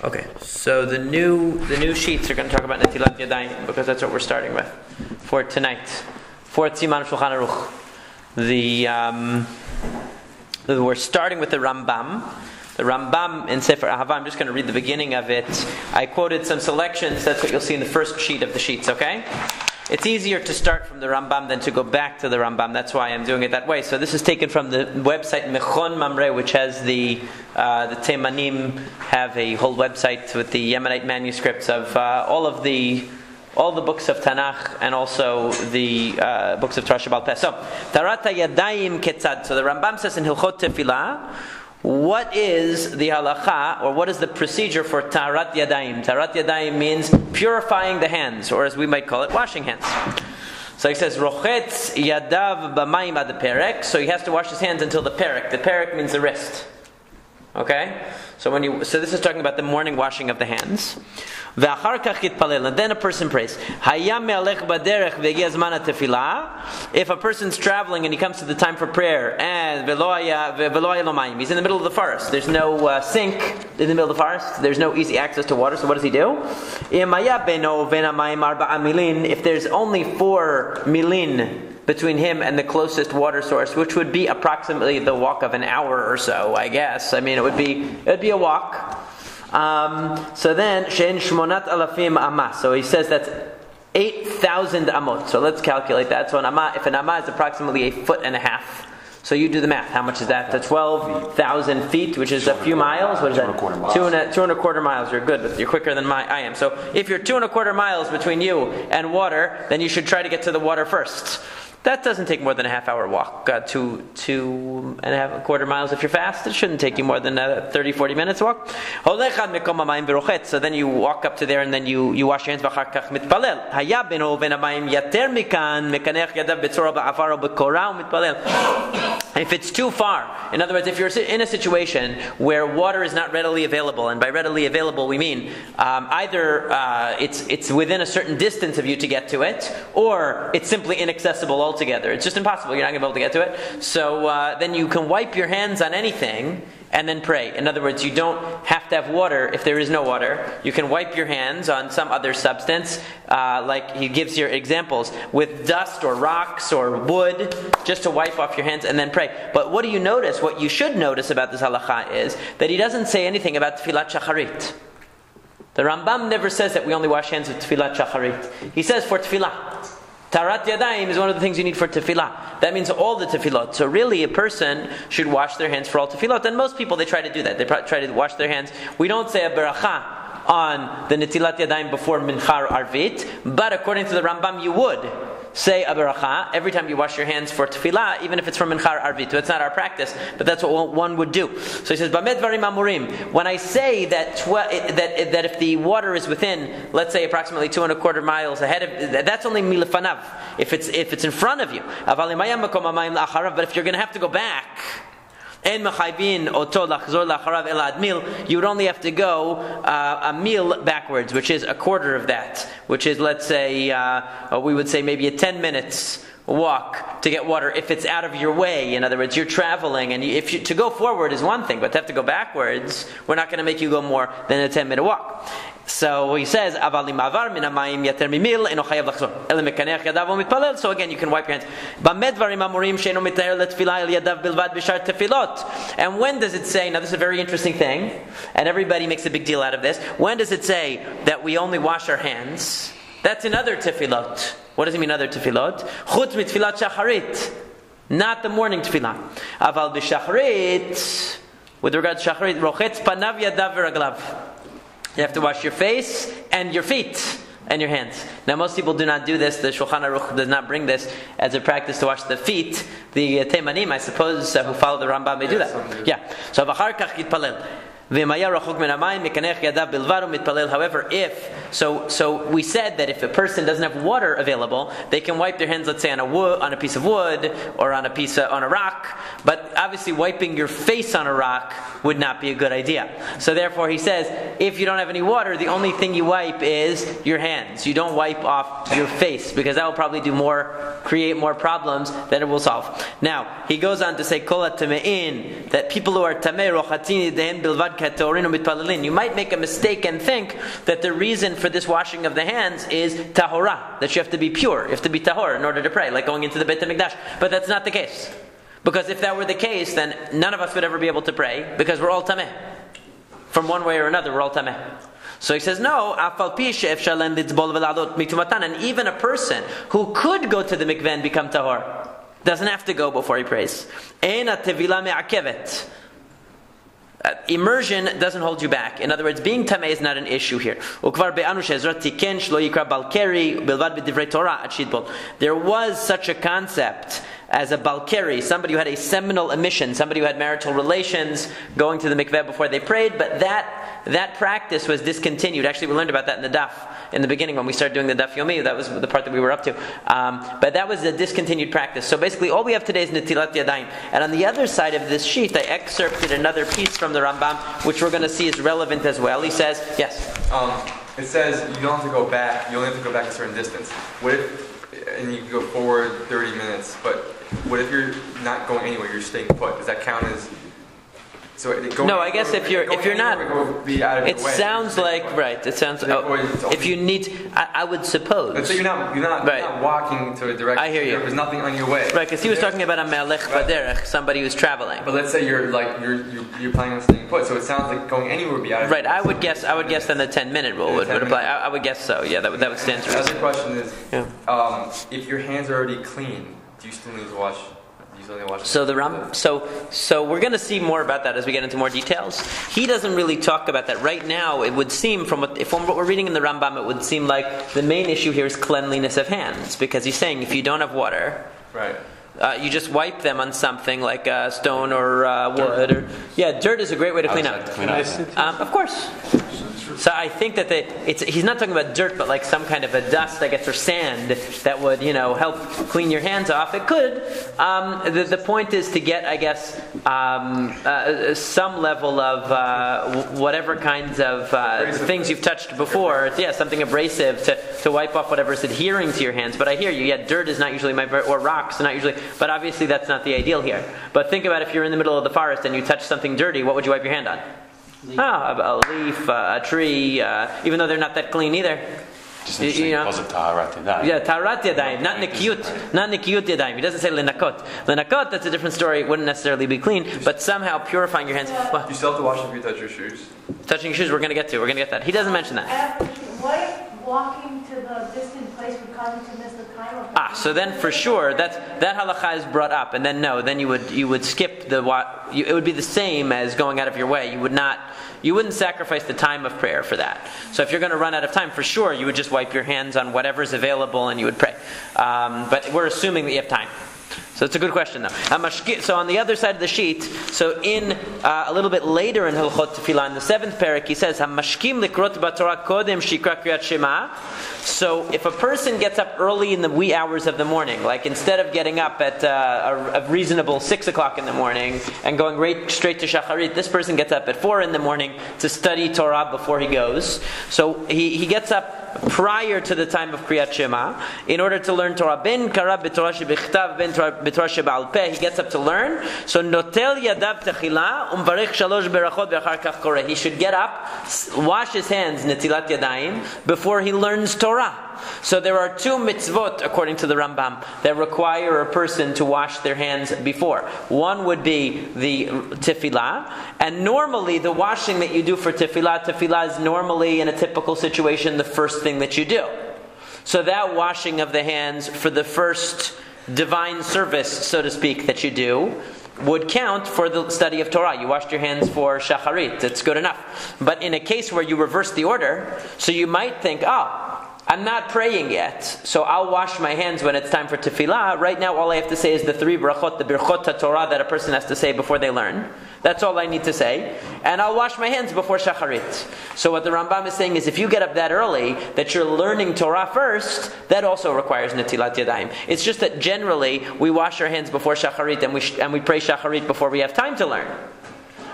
Okay, so the new sheets are going to talk about Netilat Yadayim because that's what we're starting with for tonight. Fourth Siman Shulhan Arukh. We're starting with the Rambam. The Rambam in Sefer Ahava. I'm just going to read the beginning of it. I quoted some selections. That's what you'll see in the first sheet of the sheets. Okay. It's easier to start from the Rambam than to go back to the Rambam. That's why I'm doing it that way. So this is taken from the website Mechon Mamre, which has the Temanim have a whole website with the Yemenite manuscripts of all the books of Tanakh and also the books of Torah Shabbal Peh. So Tarat Yadayim Ketzad. So the Rambam says in Hilchot Tefillah, what is the halakha, or what is the procedure for Tarat Yadayim? Tarat Yadayim means purifying the hands, or as we might call it, washing hands. So he says, Rochetz Yadav B'mayim ad perek. So he has to wash his hands until the perek. The perek means the wrist. Okay? So this is talking about the morning washing of the hands. And then a person prays. If a person's traveling and he comes to the time for prayer and he's in the middle of the forest, there's no sink in the middle of the forest, there's no easy access to water, so what does he do? If there's only 4 milin between him and the closest water source, which would be approximately the walk of an hour or so, I guess. I mean, it would be a walk. So then, shein shmonat alafim amah. So he says that's 8,000 amot. So let's calculate that. So if an amah is approximately 1.5 feet, so you do the math. How much is that? That's 12,000 feet, which is a few miles. What is that? 2.25 miles. You're good, but you're quicker than I am. So if you're 2.25 miles between you and water, then you should try to get to the water first. That doesn't take more than a half-hour walk. 2.25 miles if you're fast. It shouldn't take you more than 30-40 minutes walk. So then you walk up to there and then you wash your hands. If it's too far, in other words, if you're in a situation where water is not readily available, and by readily available we mean either it's within a certain distance of you to get to it, or it's simply inaccessible altogether. It's just impossible. You're not going to be able to get to it. So then you can wipe your hands on anything and then pray. In other words, you don't have to have water if there is no water. You can wipe your hands on some other substance, like he gives here examples, with dust or rocks or wood, just to wipe off your hands and then pray. But what do you notice? What you should notice about this halakha is that he doesn't say anything about tefillat shacharit. The Rambam never says that we only wash hands with tefillat shacharit. He says for tefillah. Tarat Yadayim is one of the things you need for tefillah. That means all the tefillot. So really a person should wash their hands for all tefillot. And most people, they try to do that. They try to wash their hands. We don't say a beracha on the Netilat Yadayim before Minchar Arvit. But according to the Rambam, you would say a beracha every time you wash your hands for tefillah, even if it's from Minchar Arvit. That's not our practice, but that's what one would do. So he says, Bamed Dvarim Amurim. When I say that if the water is within, let's say approximately 2.25 miles ahead of, that's only milefanav. If it's in front of you. But if you're going to have to go back, you would only have to go a mil backwards, which is a quarter of that, which is, let's say, we would say maybe a 10 minutes walk to get water if it's out of your way. In other words, you're traveling, and to go forward is one thing, but to have to go backwards, we're not going to make you go more than a 10-minute walk. So he says, so again, you can wipe your hands. And when does it say, now this is a very interesting thing, and everybody makes a big deal out of this, when does it say that we only wash our hands? That's in other tefillot. What does it mean, other tefillot? Chutz mitfilat shacharit, not the morning tefillah. Aval b'shacharit, with regard to shacharit, rochetz panav yadav v'raglav. You have to wash your face and your feet and your hands. Now most people do not do this. The Shulchan Arukh does not bring this as a practice to wash the feet. The Temanim, I suppose, who follow the Rambam may do that. Yeah. So v'achar kach yitpalel. However, so we said that if a person doesn't have water available, they can wipe their hands, let's say, on a piece of wood or on a rock. But obviously, wiping your face on a rock would not be a good idea. So therefore, he says, if you don't have any water, the only thing you wipe is your hands. You don't wipe off your face, because that will probably create more problems than it will solve. Now he goes on to say, that people who are tamei rochatzini dehen bilvad You might make a mistake and think that the reason for this washing of the hands is tahorah, that you have to be pure, you have to be tahor in order to pray, like going into the Beit HaMikdash. But that's not the case. Because if that were the case, then none of us would ever be able to pray, because we're all tameh. From one way or another, we're all tameh. So he says, no, and even a person who could go to the mikveh and become tahor doesn't have to go before he prays. Immersion doesn't hold you back. In other words, being tameh is not an issue here. There was such a concept as a balkeri, somebody who had a seminal emission, somebody who had marital relations, going to the mikveh before they prayed, but that practice was discontinued. Actually, we learned about that in the daf in the beginning when we started doing the daf yomi. That was the part that we were up to. But that was a discontinued practice. So basically, all we have today is netilat yadayim. And on the other side of this sheet, I excerpted another piece from the Rambam, which we're going to see is relevant as well. He says, yes? It says you don't have to go back. You only have to go back a certain distance. What if, and you can go forward 30 minutes, but what if you're not going anywhere, you're staying put? Does that count as... No, I guess if you're not, it sounds like right. It sounds if you need, I would suppose. Let's say you're not walking to a direction. I hear you. There's nothing on your way. Right, because he was talking about a melech baderech, somebody who's traveling. But let's say you're planning on staying put, so it sounds like going anywhere would be out of. Right, I would guess then the 10-minute rule would apply. I would guess so. Yeah, that would stand. The other question is, if your hands are already clean, do you still need to wash? So we're going to see more about that as we get into more details. He doesn't really talk about that right now. It would seem from what we're reading in the Rambam, it would seem like the main issue here is cleanliness of hands, because he's saying if you don't have water, right, you just wipe them on something like a stone or wood. Dirt is a great way to clean up. Of course. So I think that he's not talking about dirt, but like some kind of a dust, I guess, or sand that would, help clean your hands off. It could. The point is to get, I guess, some level of whatever kinds of things you've touched before. Something abrasive to wipe off whatever's adhering to your hands. But I hear you. Dirt is not usually or rocks are not usually. But obviously that's not the ideal here. But think about if you're in the middle of the forest and you touch something dirty, what would you wipe your hand on? A leaf, a tree, even though they're not that clean either. Just taharat yadayim. Taharat yadayim, not nikiyut yadayim. He doesn't say lenakot. Lenakot, that's a different story. It wouldn't necessarily be clean, but somehow purifying your hands. Do you still have to wash if you touch your shoes? Touching your shoes, we're going to get that. He doesn't mention that. Why walking to the distant place would cause you to miss the time of the so then for sure that halakha is brought up, and then you would skip it would be the same as going out of your way. You wouldn't sacrifice the time of prayer for that. So if you're going to run out of time, for sure you would just wipe your hands on whatever's available and you would pray. But we're assuming that you have time. So it's a good question, though. So on the other side of the sheet, so in a little bit later in Hilchot Tefillah, in the 7th parak, he says, "Hamashkim likrot b'Torah kodem shikra kriyat Shema." So if a person gets up early in the wee hours of the morning, like instead of getting up at a reasonable 6 o'clock in the morning and going straight to Shacharit, this person gets up at 4 in the morning to study Torah before he goes. So he gets up prior to the time of Kriyat Shema in order to learn Torah. Ben kara b'Torah shebichtav, ben b'Torah sheba'al peh. He gets up to learn. So notel yadav techila umvarich shalosh berachot ve'achar kach koreh. He should get up, wash his hands netilat yadayim before he learns Torah. So there are 2 mitzvot, according to the Rambam, that require a person to wash their hands before. One would be the tefillah, and normally the washing that you do for tefillah is normally in a typical situation the first thing that you do. So that washing of the hands for the first divine service, so to speak, that you do, would count for the study of Torah. You washed your hands for Shacharit, that's good enough. But in a case where you reverse the order, so you might think, I'm not praying yet, so I'll wash my hands when it's time for tefillah. Right now, all I have to say is the 3 brachot, the birchot HaTorah that a person has to say before they learn. That's all I need to say. And I'll wash my hands before Shacharit. So what the Rambam is saying is if you get up that early, that you're learning Torah first, that also requires netilat yadayim. It's just that generally, we wash our hands before Shacharit and we pray Shacharit before we have time to learn.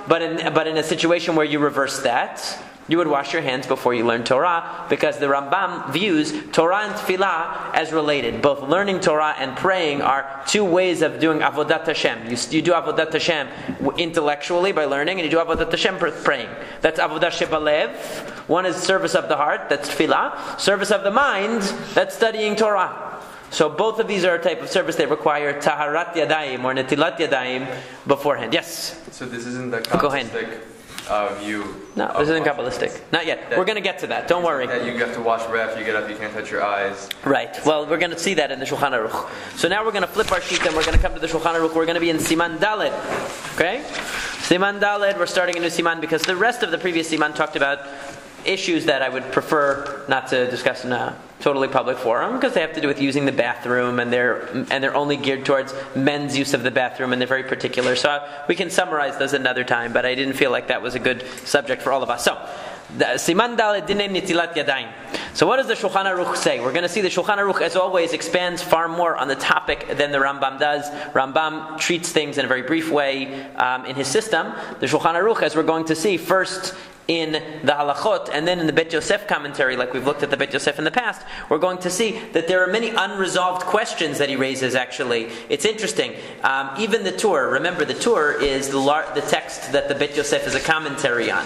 But in a situation where you reverse that, You would wash your hands before you learn Torah, because the Rambam views Torah and Tefillah as related. Both learning Torah and praying are two ways of doing Avodat Hashem. You do Avodat Hashem intellectually by learning, and you do Avodat Hashem praying. That's Avodah Shebalev. One is service of the heart, that's Tefillah. Service of the mind, that's studying Torah. So both of these are a type of service that require Taharat Yadayim or Netilat Yadayim beforehand. Yes? So this isn't the Kabbalistic view? No, this isn't Kabbalistic. Not yet. We're going to get to that. Don't worry. That you have to wash breath, you get up, you can't touch your eyes. Right. Well, we're going to see that in the Shulchan Arukh. So now we're going to flip our sheet and we're going to come to the Shulchan Arukh. We're going to be in Siman Daled. Okay? Siman Daled, we're starting a new Siman because the rest of the previous Siman talked about issues that I would prefer not to discuss in a totally public forum, because they have to do with using the bathroom, and they're only geared towards men's use of the bathroom, and they're very particular. So we can summarize those another time, but I didn't feel like that was a good subject for all of us. So, Siman Daled Dinei Netilat Yadayim. So what does the Shulchan Aruch say? We're going to see the Shulchan Aruch, as always, expands far more on the topic than the Rambam does. Rambam treats things in a very brief way in his system. The Shulchan Aruch, as we're going to see, first in the Halachot and then in the Bet Yosef commentary, like we've looked at the Bet Yosef in the past, we're going to see that there are many unresolved questions that he raises, actually. It's interesting. Even the Torah, remember the Torah is the text that the Bet Yosef is a commentary on.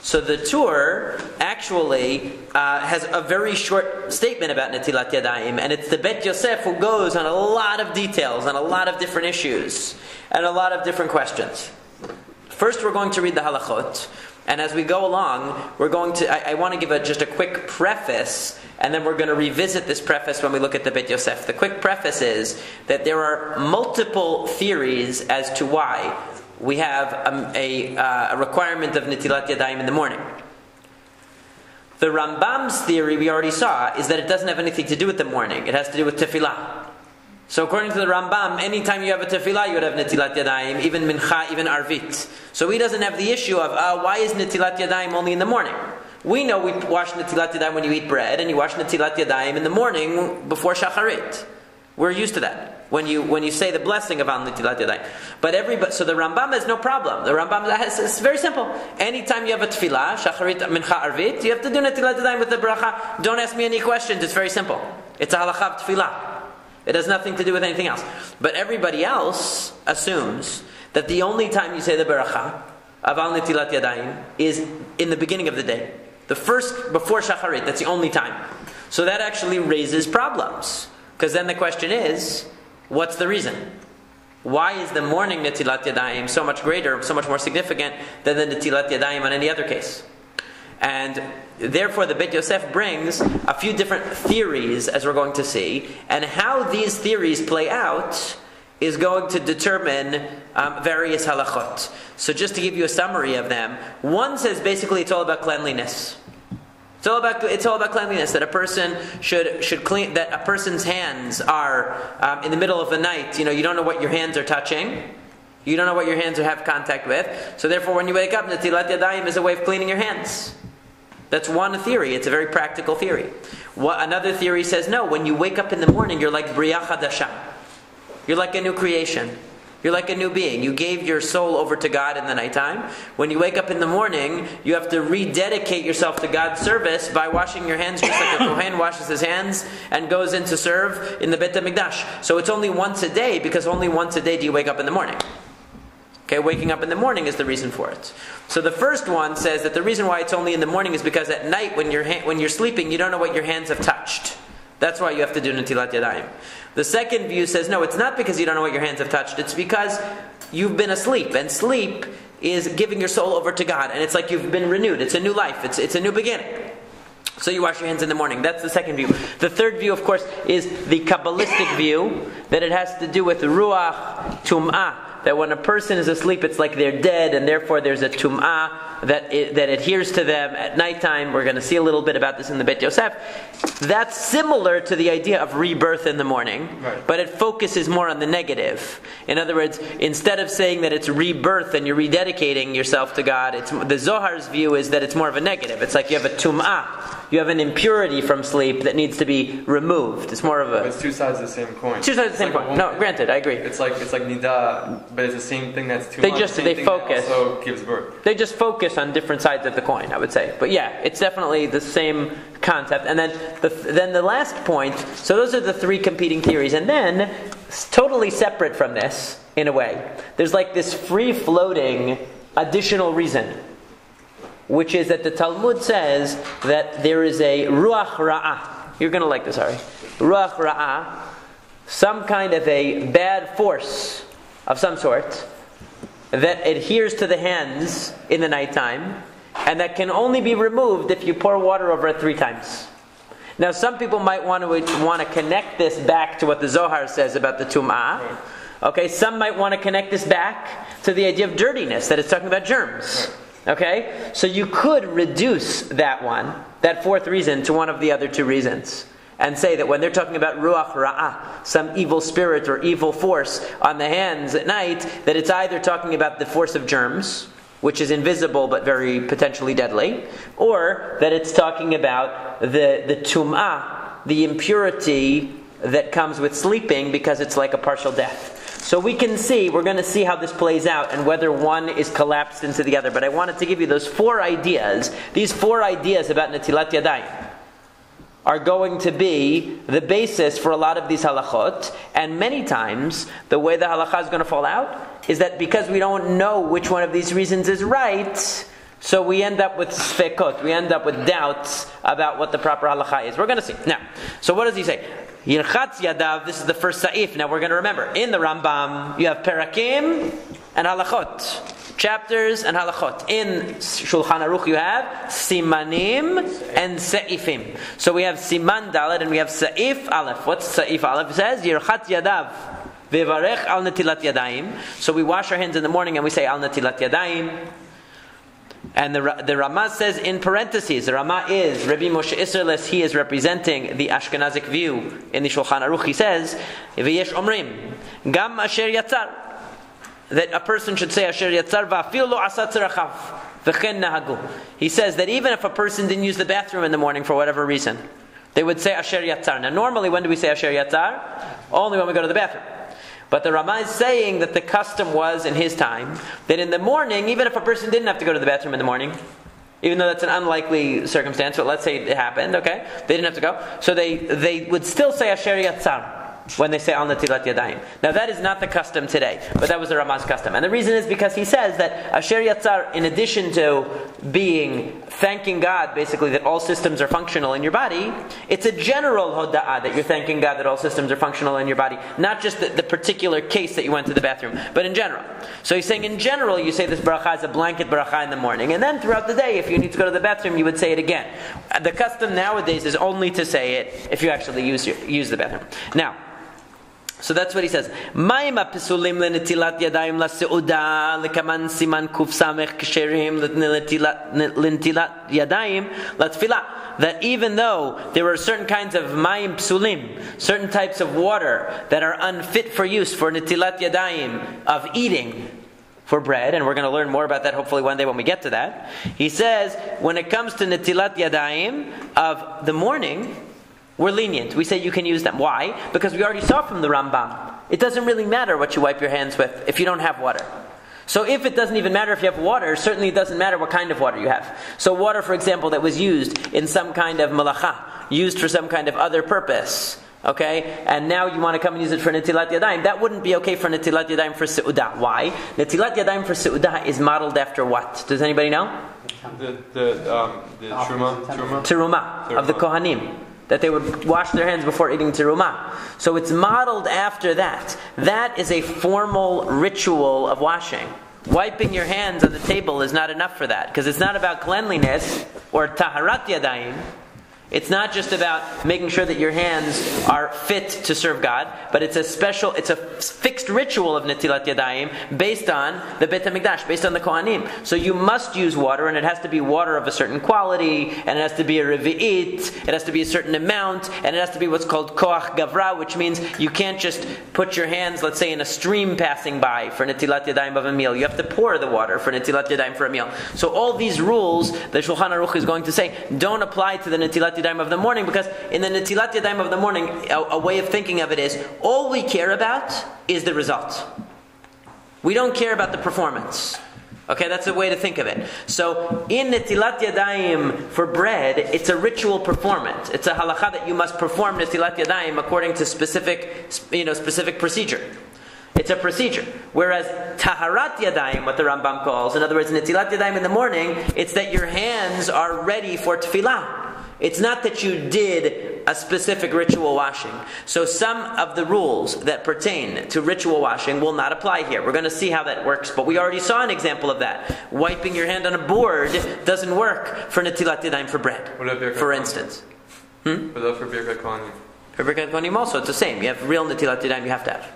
So the Torah actually has a very short statement about Netilat Yadayim, and it's the Bet Yosef who goes on a lot of details, on a lot of different issues, and a lot of different questions. First we're going to read the Halachot, and as we go along, we're going to, I want to give just a quick preface, and then we're going to revisit this preface when we look at the Bet Yosef. The quick preface is that there are multiple theories as to why we have a requirement of Netilat Yadayim in the morning. The Rambam's theory, we already saw, is that it doesn't have anything to do with the morning. It has to do with Tefillah. So according to the Rambam, anytime you have a Tefillah, you would have Netilat Yadayim, even Mincha, even Arvit. So he doesn't have the issue of, why is Netilat Yadayim only in the morning? We know we wash Netilat Yadayim when you eat bread, and you wash Netilat Yadayim in the morning before Shacharit. We're used to that. When you say the blessing of Al Netilat Yadayim. So the Rambam has no problem. The Rambam it's very simple. Anytime you have a tefillah, Shacharit, Mincha, Arvit, you have to do Netilat Yadayim with the bracha. Don't ask me any questions. It's very simple. It's a halakha of tefillah. It has nothing to do with anything else. But everybody else assumes that the only time you say the bracha of Al Netilat Yadayim is in the beginning of the day. The first, before Shacharit, that's the only time. So that actually raises problems. Because then the question is, what's the reason? Why is the morning Netilat Yadayim so much greater, so much more significant than the Netilat Yadayim on any other case? And therefore the Bet Yosef brings a few different theories, as we're going to see, and how these theories play out is going to determine various halachot. So just to give you a summary of them, one says basically it's all about cleanliness. It's all about cleanliness. That a person should clean. That a person's hands are in the middle of the night. You don't know what your hands are touching. You don't know what your hands have contact with. So therefore, when you wake up, Netilat Yadayim is a way of cleaning your hands. That's one theory. It's a very practical theory. Another theory says no. When you wake up in the morning, you're like Bria Chadasha. You're like a new creation. You're like a new being. You gave your soul over to God in the nighttime. When you wake up in the morning, you have to rededicate yourself to God's service by washing your hands, just like a Kohen washes his hands and goes in to serve in the Beit HaMikdash. So it's only once a day, because only once a day do you wake up in the morning. Okay, waking up in the morning is the reason for it. So the first one says that the reason why it's only in the morning is because at night when you're sleeping, you don't know what your hands have touched. That's why you have to do Netilat Yadayim. The second view says, no, it's not because you don't know what your hands have touched. It's because you've been asleep. And sleep is giving your soul over to God. And it's like you've been renewed. It's a new life. It's a new beginning. So you wash your hands in the morning. That's the second view. The third view, of course, is the Kabbalistic view, that it has to do with Ruach Tum'ah. That when a person is asleep, it's like they're dead, and therefore there's a tum'ah that adheres to them at nighttime. We're going to see a little bit about this in the Bet Yosef. That's similar to the idea of rebirth in the morning, right, but it focuses more on the negative. In other words, instead of saying that it's rebirth and you're rededicating yourself to God, the Zohar's view is that it's more of a negative. It's like you have a tum'ah. You have an impurity from sleep that needs to be removed. It's more of a... It's two sides of the same coin. Two sides of the same coin. No, granted, I agree. It's like nida, but it's the same thing that's too they much. They focus. That also gives birth. They just focus on different sides of the coin, I would say. But yeah, it's definitely the same concept. And then the last point, so those are the three competing theories. And then, totally separate from this, in a way, there's like this free-floating additional reason, which is that the Talmud says that there is a ruach ra'ah. You're going to like this, Ari. Ruach ra'ah, some kind of a bad force of some sort that adheres to the hands in the nighttime, and that can only be removed if you pour water over it 3 times. Now, some people might want to connect this back to what the Zohar says about the tum'ah. Okay, some might want to connect this back to the idea of dirtiness, that it's talking about germs. Okay, so you could reduce that 4th reason, to one of the other 2 reasons, and say that when they're talking about ruach ra'ah, some evil spirit or evil force on the hands at night, that it's either talking about the force of germs, which is invisible but very potentially deadly, or that it's talking about the tum'ah, the impurity that comes with sleeping, because it's like a partial death. So we're going to see how this plays out and whether one is collapsed into the other. But I wanted to give you those 4 ideas. These 4 ideas about Netilat Yadayim are going to be the basis for a lot of these halachot. And many times, the way the halakha is going to fall out is that because we don't know which one of these reasons is right, so we end up with sfekot, we end up with doubts about what the proper halakha is. We're going to see. Now, so what does he say? Yirchatz Yadav, this is the first sa'if. Now we're going to remember, in the Rambam, you have Perakim and Halachot. Chapters and Halachot. In Shulhan Arukh you have Simanim and Sa'ifim. So we have Siman Dalet and we have Sa'if Aleph. What's Sa'if Aleph? It says, Yirchatz Yadav Vevarech Al Netilat Yadayim. So we wash our hands in the morning and we say Al Netilat Yadayim. And the Ramah says in parentheses, the Ramah is Rabbi Moshe Isserles, he is representing the Ashkenazic view in the Shulchan Aruch. He says, V'yesh omrim, gam asher yatzar, that a person should say asher yatzar va'afil lo asa tzarachav, v'chen nahagu. He says that even if a person didn't use the bathroom in the morning for whatever reason, they would say asher yatzar. Now normally when do we say asher yatzar? Only when we go to the bathroom. But the Ramah is saying that the custom was in his time that in the morning, even if a person didn't have to go to the bathroom in the morning, even though that's an unlikely circumstance, but let's say it happened, okay? They didn't have to go. So they would still say Asher Yatzar when they say Al Netilat Yadayim. Now that is not the custom today, but that was the Ramah's custom. And the reason is because he says that Asher Yatzar, in addition to thanking God, basically, that all systems are functional in your body, it's a general hoda'ah that you're thanking God that all systems are functional in your body. Not just the particular case that you went to the bathroom, but in general. So he's saying in general, you say this bracha is a blanket bracha in the morning. And then throughout the day, if you need to go to the bathroom, you would say it again. The custom nowadays is only to say it if you actually use the bathroom. Now, so that's what he says. Ma'im apisulim lenetilat yadayim laseuda lekaman siman kuf samech ksherim lenetilat yadayim latfilah. That even though there are certain kinds of ma'im psulim, certain types of water that are unfit for use for netilat yadayim, of eating for bread, and we're going to learn more about that hopefully one day when we get to that. He says when it comes to netilat yadayim of the morning, we're lenient. We say you can use them. Why? Because we already saw from the Rambam, it doesn't really matter what you wipe your hands with if you don't have water. So if it doesn't even matter if you have water, certainly it doesn't matter what kind of water you have. So water, for example, that was used in some kind of malacha, used for some kind of other purpose, okay? And now you want to come and use it for Netilat Yadayim, that wouldn't be okay for Netilat Yadayim for Seudah. Why? Netilat Yadayim for Seudah is modeled after what? Does anybody know? The Terumah of the Kohanim. That they would wash their hands before eating terumah. So it's modeled after that. That is a formal ritual of washing. Wiping your hands on the table is not enough for that, because it's not about cleanliness or taharat yadayim. It's not just about making sure that your hands are fit to serve God, but it's a fixed fixed ritual of Netilat Yadayim based on the Beit HaMikdash, based on the Kohanim. So you must use water, and it has to be water of a certain quality, and it has to be a revi'it, it has to be a certain amount, and it has to be what's called koach gavra, which means you can't just put your hands, let's say, in a stream passing by for Netilat Yadayim of a meal. You have to pour the water for Netilat Yadayim for a meal. So all these rules, the Shulhan Arukh is going to say, don't apply to the Netilat Yadayim of the morning, because in the Netilat Yadayim of the morning, a way of thinking of it is, all we care about is the result. We don't care about the performance. Okay, that's a way to think of it. So, in Netilat Yadayim for bread, it's a ritual performance. It's a halakha that you must perform Netilat Yadayim according to specific procedure. It's a procedure. Whereas Taharat Yadayim, what the Rambam calls, in other words, Netilat Yadayim in the morning, it's that your hands are ready for tefillah. It's not that you did a specific ritual washing. So some of the rules that pertain to ritual washing will not apply here. We're going to see how that works, but we already saw an example of that. Wiping your hand on a board doesn't work for Netilat Yadayim for bread, for instance. What about for Birkat Kohanim? For Birkat Kohanim also, it's the same. You have real Netilat Yadayim you have to have.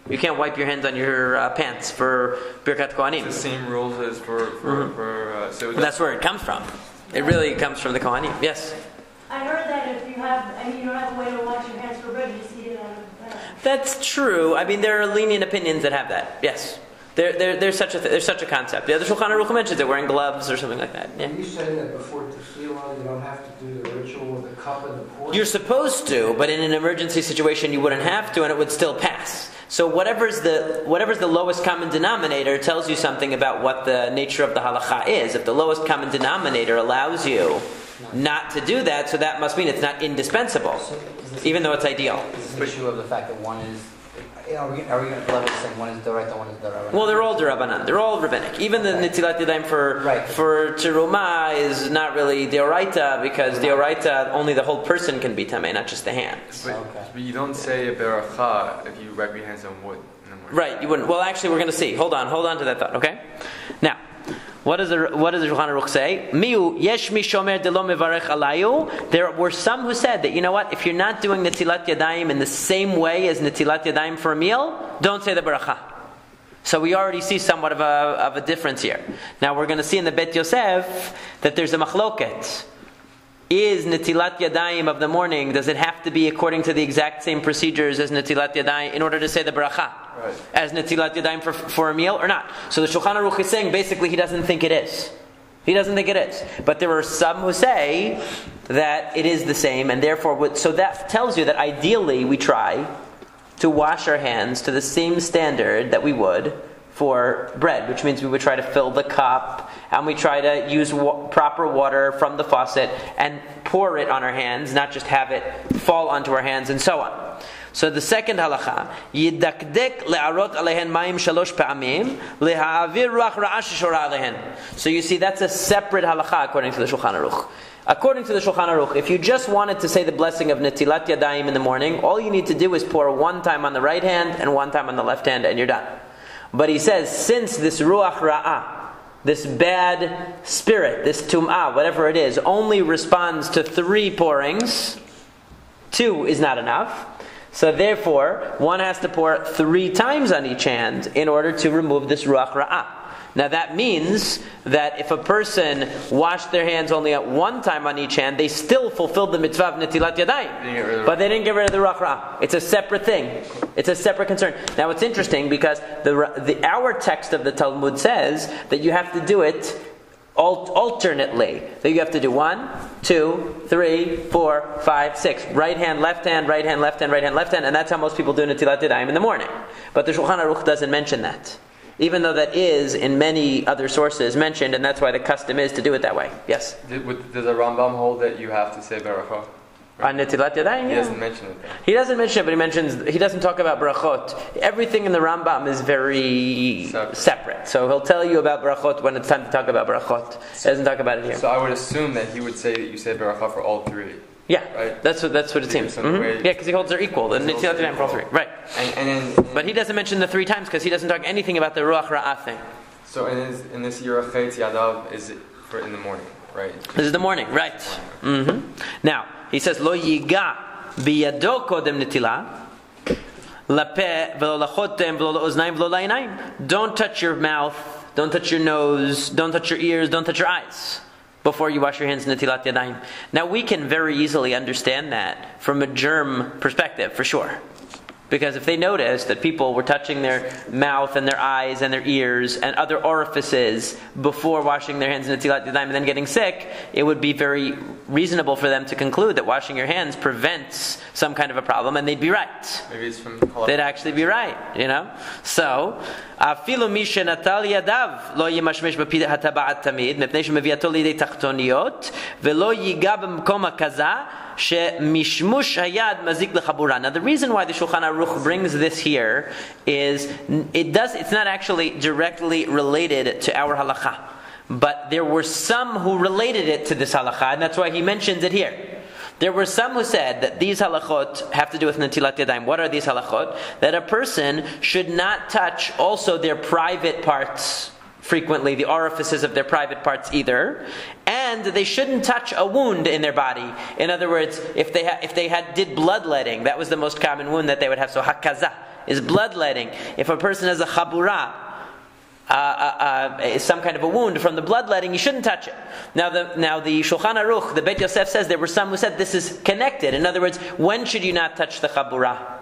You can't wipe your hands on your pants for Birkat Kohanim. It's the same rules as for so that's where it comes from. It really comes from the Kohanim. Yes? I heard that if you don't have a way to wash your hands for bread, you just eat it out of the bag. That's true. I mean, there are lenient opinions that have that. Yes. There's such a concept. Yeah, the Shulchan Aruch mentions it, wearing gloves or something like that. Yeah. Are you saying that before tefillah you don't have to do the ritual with the cup and the pork? You're supposed to, but in an emergency situation you wouldn't have to, and it would still pass. So whatever's the lowest common denominator tells you something about what the nature of the halakha is. If the lowest common denominator allows you not to do that, so that must mean it's not indispensable, even though it's ideal. Is this an issue of the fact that one is... Are we going to level saying one is Doraita, one is Doraita? Well, they're all Derabanan. They're all rabbinic. Even the Netilat Yadayim for Teruma is not really Deoraita, because Deoraita, only the whole person can be Tameh, not just the hands. But you don't say a beracha if you wrap your hands on wood in the morning. Right, you wouldn't. Well, actually, we're going to see. Hold on to that thought, okay? Now, what does the Shulchan Aruch say? Miu yesh mi shomer de lo mevarech alayu. There were some who said that, you know what, if you're not doing Netilat Yadayim in the same way as Netilat Yadayim for a meal, don't say the beracha. So we already see somewhat of a difference here. Now we're going to see in the Bet Yosef that there's a machloket. Is Netilat Yadayim of the morning, does it have to be according to the exact same procedures as Netilat Yadayim in order to say the beracha? Right. As Netilat Yadayim for a meal or not? So the Shulchan Aruch is saying basically he doesn't think it is. He doesn't think it is. But there are some who say that it is the same, and therefore, so that tells you that ideally we try to wash our hands to the same standard that we would for bread, which means we would try to fill the cup, and we try to use proper water from the faucet and pour it on our hands, not just have it fall onto our hands, and so on. So the second halakha, yidakdek le'arot alehen mayim shalosh pa'amim le'ha'avir ruach ra'ash shora alehen. So you see, that's a separate halakha according to the Shulchan Aruch. According to the Shulchan Aruch, if you just wanted to say the blessing of Netilat Yadayim in the morning, all you need to do is pour one time on the right hand and one time on the left hand, and you're done. But he says, since this ruach ra'ah, this bad spirit, this tum'ah, whatever it is, only responds to 3 pourings, 2 is not enough. So therefore, one has to pour 3 times on each hand in order to remove this ruach ra'ah. Now that means that if a person washed their hands only at 1 time on each hand, they still fulfilled the mitzvah of Netilat Yadayim. But they didn't get rid of the ruach ra'ah. It's a separate thing. It's a separate concern. Now it's interesting because our text of the Talmud says that you have to do it alternately. That you have to do 1, 2, 3, 4, 5, 6. Right hand, left hand, right hand, left hand, right hand, left hand. And that's how most people do Netilat Yadayim in the morning. But the Shulchan Aruch doesn't mention that. Even though that is in many other sources mentioned, and that's why the custom is to do it that way. Yes? Does the Rambam hold that you have to say beracha? On Netilat Yadayim? He doesn't mention it. He doesn't mention it, but he doesn't talk about brachot. Everything in the Rambam is very separate. So he'll tell you about brachot when it's time to talk about brachot. He doesn't talk about it here. So I would assume that he would say that you say beracha for all 3. Yeah, right? That's what it seems. Yeah, because he holds they're equal. The Netilat Yadayim for all 3. Right. But he doesn't mention the 3 times because he doesn't talk anything about the ruach ra'ah thing. So in this Yerachet Yadav is it for in the morning, right? This is the morning, right? Now he says lo yiga biyado kodem netilah Don't touch your mouth, don't touch your nose, don't touch your ears, don't touch your eyes before you wash your hands in Netilat Yadayim. Now we can very easily understand that from a germ perspective, for sure. Because if they noticed that people were touching their mouth and their eyes and their ears and other orifices before washing their hands in Netilat Yadayim and then getting sick, it would be very reasonable for them to conclude that washing your hands prevents some kind of a problem, and they'd be right. Maybe it's from Halakha. They'd actually be right, So, אפילו מי שנטל ידיו לא ימשמש בפי הטבעת תמיד, מפני שמביאתו לידי תחתוניות, ולא ייגע במקום הכזה, שמשמוש היד מזיק לחבורה. Now the reason why the Shulchan Arukh brings this here is it's not actually directly related to our halakha, but there were some who related it to this halakha, and that's why he mentions it here. There were some who said that these halachot have to do with Netilat Yadayim. What are these halachot? That a person should not touch also their private parts frequently, the orifices of their private parts either, and they shouldn't touch a wound in their body. In other words, if they did bloodletting, that was the most common wound that they would have. So hakaza is bloodletting. If a person has a chabura, some kind of a wound from the bloodletting, you shouldn't touch it. Now the Shulchan Aruch, the Beit Yosef says there were some who said this is connected. In other words, when should you not touch the chabura?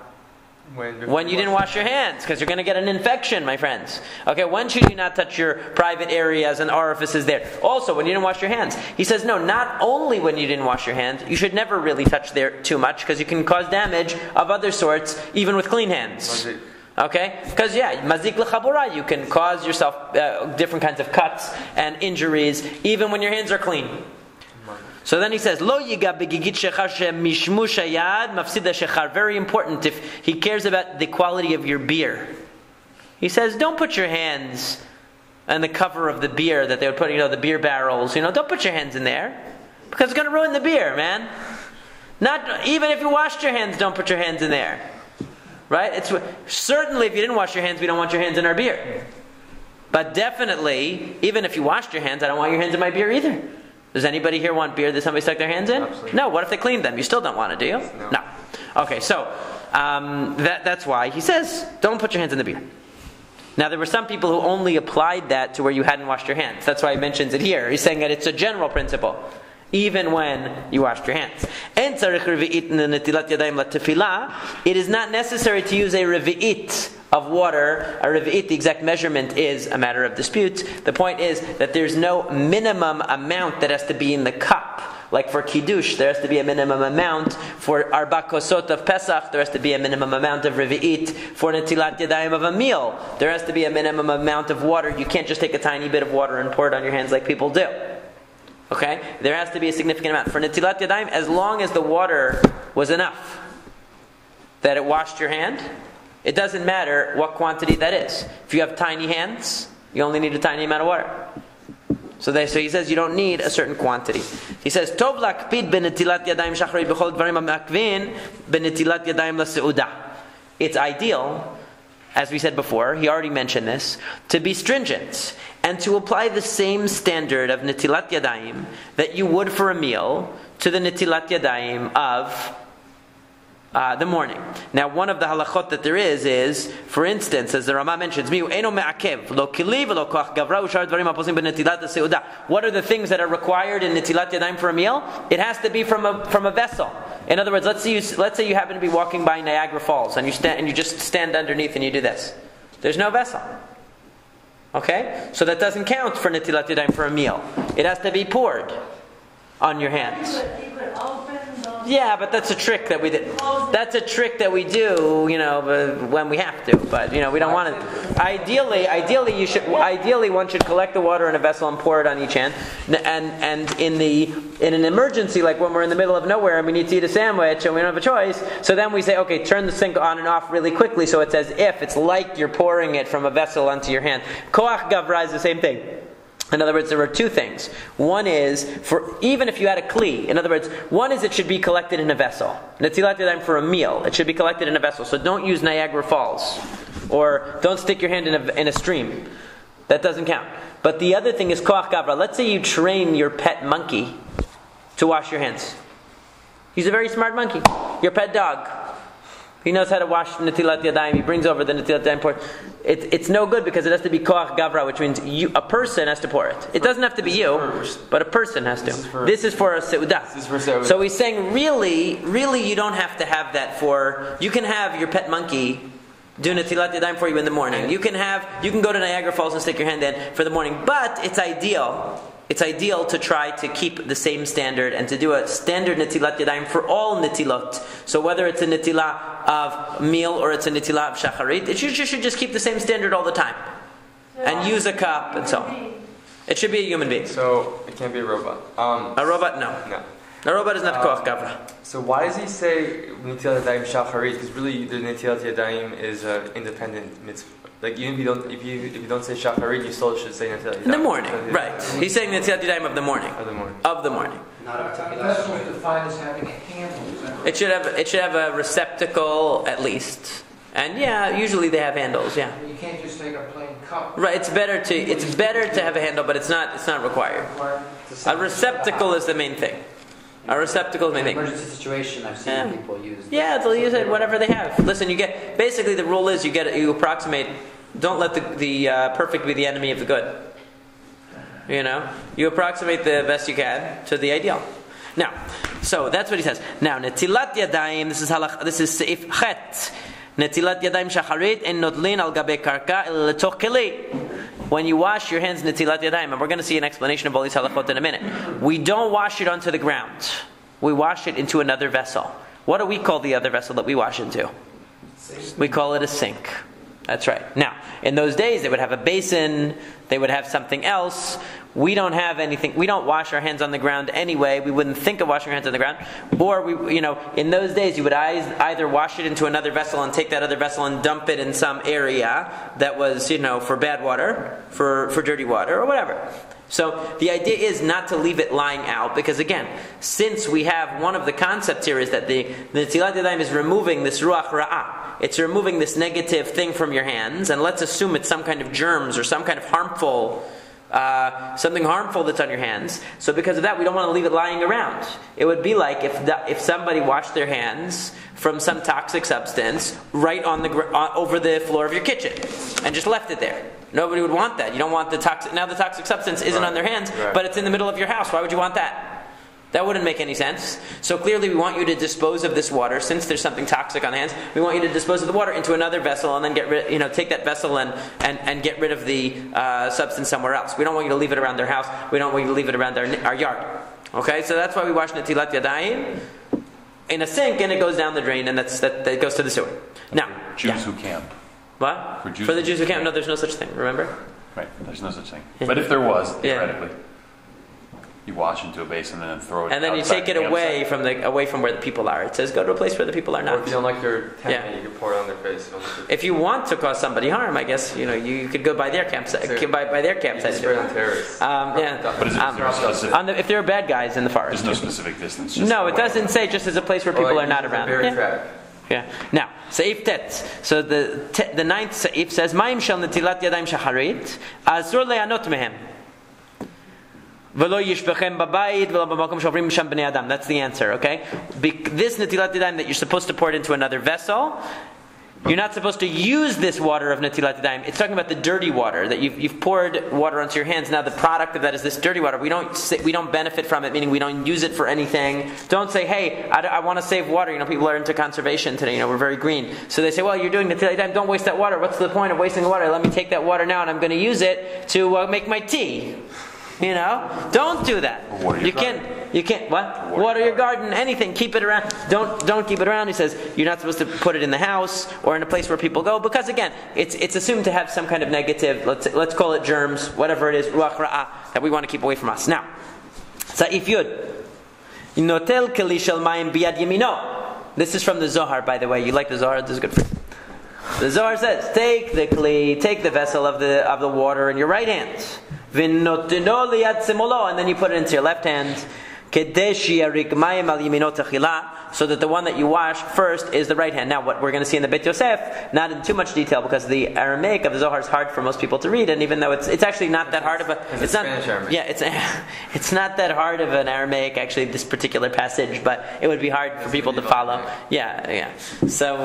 When you didn't wash your hands, because you're going to get an infection, my friends. Okay, when should you not touch your private areas and orifices there? Also, when you didn't wash your hands. He says, no, not only when you didn't wash your hands, you should never really touch there too much, because you can cause damage of other sorts, even with clean hands. Okay? Because, mazik l'chabura, you can cause yourself different kinds of cuts and injuries, even when your hands are clean. So then he says, Lo yiga begigit shechar shemishmush hayad mafsida shechar. Very important if he cares about the quality of your beer. He says, don't put your hands on the cover of the beer that they would put, the beer barrels. Don't put your hands in there, because it's going to ruin the beer, man. Not even if you washed your hands, don't put your hands in there. Right? Certainly, if you didn't wash your hands, we don't want your hands in our beer. But definitely, even if you washed your hands, I don't want your hands in my beer either. Does anybody here want beer that somebody stuck their hands in? Absolutely. No. What if they cleaned them? You still don't want it, do you? No. Okay, so that's why he says, don't put your hands in the beer. Now, there were some people who only applied that to where you hadn't washed your hands. That's why he mentions it here. He's saying that it's a general principle, even when you washed your hands. It is not necessary to use a revi'it of water. A revi'it, the exact measurement, is a matter of dispute. The point is that there's no minimum amount that has to be in the cup. Like for Kiddush, there has to be a minimum amount. For Arba Kosot of Pesach, there has to be a minimum amount of revi'it. For Netilat Yadayim of a meal, there has to be a minimum amount of water. You can't just take a tiny bit of water and pour it on your hands like people do. Okay? There has to be a significant amount. For Netilat Yadayim, as long as the water was enough that it washed your hand, it doesn't matter what quantity that is. If you have tiny hands, you only need a tiny amount of water. So he says you don't need a certain quantity. He says, Tov lakpid benetilat yadayim shachri b'chol dvarim ha'makvin benetilat yadayim la'seudah. It's ideal, as we said before, he already mentioned this, to be stringent and to apply the same standard of netilat yadayim that you would for a meal to the netilat yadayim of the morning. Now, one of the halachot that there is, for instance, as the Rama mentions, what are the things that are required in netilat yadayim for a meal? It has to be from a vessel. In other words, let's say you happen to be walking by Niagara Falls and you just stand underneath and you do this. There's no vessel. Okay? So that doesn't count for netilat yadayim for a meal. It has to be poured on your hands. Yeah, but that's a trick that we did. That's a trick that we do, when we have to. But we don't want to. Ideally, one should collect the water in a vessel and pour it on each hand. And in an emergency, like when we're in the middle of nowhere and we need to eat a sandwich and we don't have a choice, so then we say, okay, turn the sink on and off really quickly, so it's as if it's like you're pouring it from a vessel onto your hand. Koach gavra is the same thing. In other words, there are two things. One is, even if you had a kli, in other words, one is it should be collected in a vessel. Netilat yadayim for a meal, it should be collected in a vessel. So don't use Niagara Falls. Or don't stick your hand in a stream. That doesn't count. But the other thing is koach gavra. Let's say you train your pet monkey to wash your hands. He's a very smart monkey. Your pet dog. He knows how to wash netilat yadayim. He brings over the netilat yadayim pour. It's no good because it has to be koach gavra, which means a person has to pour it. It doesn't have to be you, but a person has to. This is for a seudah. So he's saying, really, you don't have to have that for. You can have your pet monkey do netilat yadayim for you in the morning. You can go to Niagara Falls and stick your hand in for the morning. But it's ideal. It's ideal to try to keep the same standard and to do a standard netilat yadayim for all netilot. So whether it's a netilah of meal or it's a netilah of shacharit, you should just keep the same standard all the time. And use a cup and so on. It should be a human being. So it can't be a robot. A robot, no. A robot is not koach gavra. So why does he say netilat yadayim shacharit? Because really the netilat yadayim is an independent mitzvah. Like even if you don't say shacharit, you still should say netilat yadayim. In the morning, right? He's saying netilat yadayim of the morning. Of the morning. That's what's defined as having a handle. It should have a receptacle at least, and usually they have handles. Yeah. You can't just take a plain cup. Right. It's better to have a handle, but it's not required. A receptacle is the main thing. A receptacle is the main thing. Emergency situation, I've seen people use. They'll use it whatever they have. Listen, basically the rule is you approximate. Don't let the perfect be the enemy of the good. You approximate the best you can to the ideal. Now, so that's what he says. Now, netilat yadayim. This is halakha. This is seif chet. Netilat yadayim shacharit en nodlin al gabe karka el letoch keli. When you wash your hands, netilat yadayim, and we're going to see an explanation of all these halachot in a minute. We don't wash it onto the ground. We wash it into another vessel. What do we call the other vessel that we wash into? We call it a sink. That's right. Now, in those days, they would have a basin. They would have something else. We don't have anything. We don't wash our hands on the ground anyway. We wouldn't think of washing our hands on the ground. Or in those days, you would either wash it into another vessel and take that other vessel and dump it in some area that was, for bad water, for dirty water, or whatever. So the idea is not to leave it lying out, because again, since we have one of the concepts here is that the netilat yadayim is removing this ruach ra'ah. It's removing this negative thing from your hands, and let's assume it's some kind of germs or some kind of harmful, something harmful that's on your hands. So because of that, we don't want to leave it lying around. It would be like if somebody washed their hands from some toxic substance right on over the floor of your kitchen and just left it there. Nobody would want that. You don't want the toxic. Now the toxic substance isn't on their hands, but it's in the middle of your house. Why would you want that? That wouldn't make any sense. So clearly we want you to dispose of this water, since there's something toxic on the hands. We want you to dispose of the water into another vessel and then take that vessel and get rid of the substance somewhere else. We don't want you to leave it around their house. We don't want you to leave it around our yard. Okay, so that's why we wash netilat yadayim in a sink, and it goes down the drain, and that goes to the sewer. Now, Jews who camp. What? For the Jews who camp? No, there's no such thing. Remember? Right, there's no such thing. But if there was, theoretically, you wash into a basin and then throw it. And then you take it away from where the people are. It says go to a place where the people are not. Or if you don't like your tent, you can pour it on their face. If you want to cause somebody harm, I guess you could go by their campsite. By their campsite. Spray on terrorists. But is there a specific? If there are bad guys in the forest. There's no specific distance. No, it doesn't say just as a place where people are not around. Yeah. Now, Seif Tet. So the ninth Seif says, "Ma'im shel netilat yadayim shacharit, azur le'anot mehem, v'lo yishbechem b'bayit v'lo b'makom shovrim sham b'nei adam." That's the answer. Okay, this netilat yadayim that you're supposed to pour it into another vessel. You're not supposed to use this water of netilat yadayim. It's talking about the dirty water that you've poured water onto your hands. Now the product of that is this dirty water. We don't benefit from it, meaning we don't use it for anything. Don't say, hey, I want to save water. People are into conservation today. We're very green. So they say, well, you're doing netilat yadayim. Don't waste that water. What's the point of wasting the water? Let me take that water now and I'm going to use it to make my tea. Don't do that. You can't. What? Water your garden. Anything. Keep it around. Don't keep it around. He says you're not supposed to put it in the house or in a place where people go, because again, it's assumed to have some kind of negative. Let's call it germs, whatever it is, ruach ra'ah, that we want to keep away from us. Now, Sa'if Yud. Notel keli shel mayim biyad yamino. This is from the Zohar, by the way. You like the Zohar? This is good for you. The Zohar says, take the vessel of the water in your right hand. And then you put it into your left hand. so that the one that you wash first is the right hand. Now, what we're going to see in the Bet Yosef, not in too much detail, because the Aramaic of the Zohar is hard for most people to read, and even though it's actually not that hard of a, it's not Spanish Aramaic. Yeah, it's not that hard of an Aramaic actually, this particular passage, but it would be hard for people to follow. Yeah. So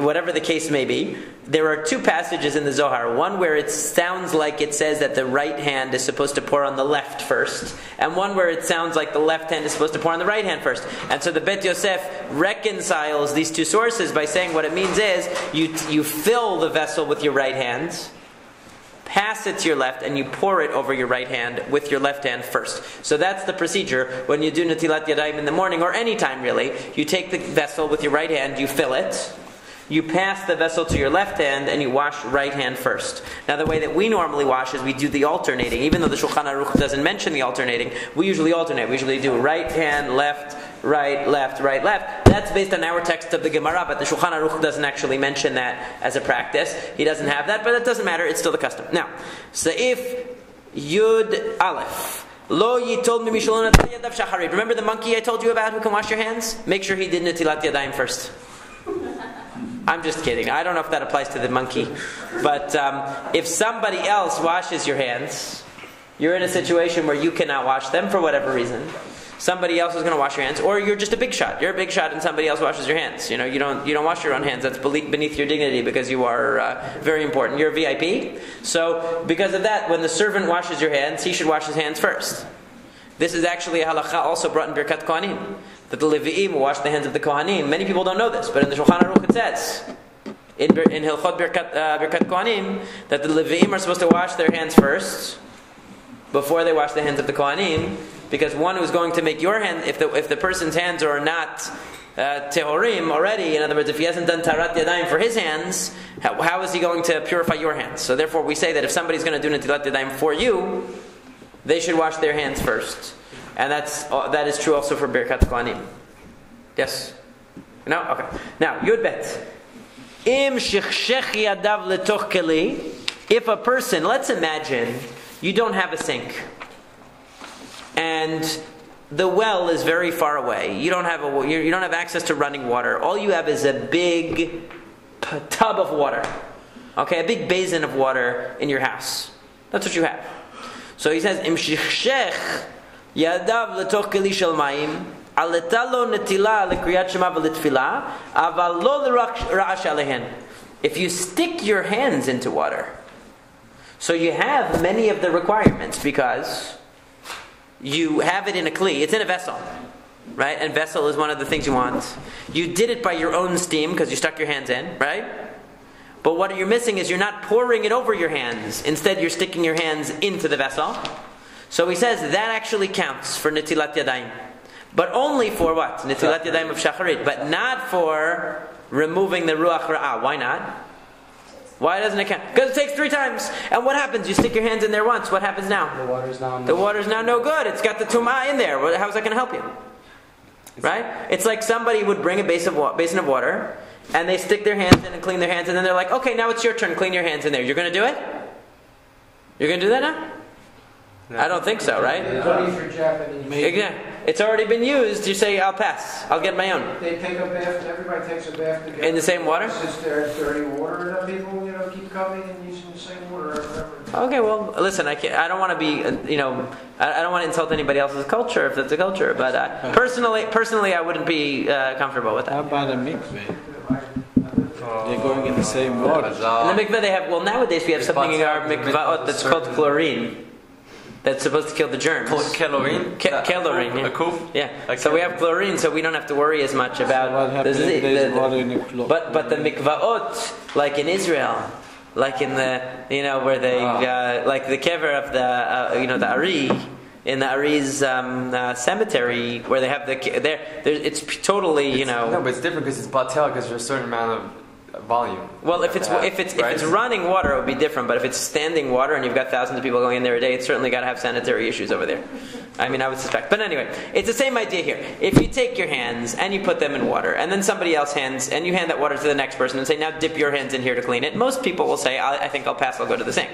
whatever the case may be, there are two passages in the Zohar. One where it sounds like it says that the right hand is supposed to pour on the left first, and one where it sounds like the left hand is supposed to pour on the right hand first. And so the Bet Yosef reconciles these two sources by saying what it means is you fill the vessel with your right hand, pass it to your left, and you pour it over your right hand with your left hand first. So that's the procedure when you do Netilat Yadayim in the morning, or any time really. You take the vessel with your right hand, you fill it, you pass the vessel to your left hand, and you wash right hand first. Now the way that we normally wash is we do the alternating. Even though the Shulchan Arukh doesn't mention the alternating, we usually alternate. We usually do right hand, left, right, left, right, left. That's based on our text of the Gemara, but the Shulchan Arukh doesn't actually mention that as a practice. He doesn't have that, but it doesn't matter. It's still the custom. Now, Seif Yud Aleph. Lo yitol mi mishulon netilat yadav shacharit. Remember the monkey I told you about who can wash your hands? Make sure he did netilat yadayim first. I'm just kidding. I don't know if that applies to the monkey. But if somebody else washes your hands, you're in a situation where you cannot wash them for whatever reason. Somebody else is going to wash your hands, or you're just a big shot. You're a big shot, and somebody else washes your hands. You don't wash your own hands. That's beneath your dignity because you are very important. You're a VIP. So because of that, when the servant washes your hands, he should wash his hands first. This is actually a halakha also brought in Birkat Kohanim, that the Levi'im will wash the hands of the Kohanim. Many people don't know this, but in the Shulchan Aruch it says in Hilchot Birkat Kohanim that the Levi'im are supposed to wash their hands first before they wash the hands of the Kohanim, because one who's going to make your hand, if the person's hands are not tehorim already, in other words, if he hasn't done tarat yadayim for his hands, how is he going to purify your hands? So therefore we say that if somebody's going to do netilat yadayim for you, they should wash their hands first. And that is true also for Birkat Kohanim. Yes? No? Okay. Now, Yud Bet. Im shichshech yadav letoch keli. If a person, let's imagine, you don't have a sink, and the well is very far away. You don't have access to running water. All you have is a big tub of water. Okay, a big basin of water in your house. That's what you have. So he says, Im shichshech yadav letoch keli shel mayim, aleta lo netila lekriyat shema v'letfila, aval lo l'ra'ash alehen. If you stick your hands into water, so you have many of the requirements because you have it in a kli. It's in a vessel, right? And vessel is one of the things you want. You did it by your own steam because you stuck your hands in, right? But what you're missing is you're not pouring it over your hands. Instead, you're sticking your hands into the vessel. So he says that actually counts for netilat yadayim. But only for what? Netilat yadayim of shacharit. But not for removing the ruach ra'ah. Why not? Why doesn't it count? Because it takes 3 times. And what happens? You stick your hands in there once. What happens now? The water's now no good. It's got the tumah in there. How's that going to help you? Right? It's like somebody would bring a basin of water, and they stick their hands in and clean their hands, and then they're like, okay, now it's your turn. Clean your hands in there. You're going to do it? You're going to do that now? No. I don't think so, right? It's only for Japanese. Exactly. It's already been used. You say, I'll pass. I'll get my own. They take a bath. Everybody takes a bath together. In the same water? It's just there's dirty water, and people, keep coming and using the same water. Okay, well, listen. I don't want to be, I don't want to insult anybody else's culture if that's a culture. But personally, I wouldn't be comfortable with that. How about a mikveh? They're going in the same water. In the mikveh, they have. Well, nowadays we have something in our mikvah that's called chlorine. That's supposed to kill the germs. Chlorine? Chlorine, yeah. A kuf? Yeah. So we have chlorine, so we don't have to worry as much about the disease. But the mikvaot, like in Israel, like in the, where they, like the kever of the, the Ari, in the Ari's cemetery, where they have it's totally, No, but it's different because it's batel, because there's a certain amount of volume. Well, if it's running water, it would be different. But if it's standing water and you've got thousands of people going in there a day, it's certainly got to have sanitary issues over there. I would suspect. But anyway, it's the same idea here. If you take your hands and you put them in water, and then somebody else and you hand that water to the next person and say, now dip your hands in here to clean it, most people will say, I think I'll pass, I'll go to the sink.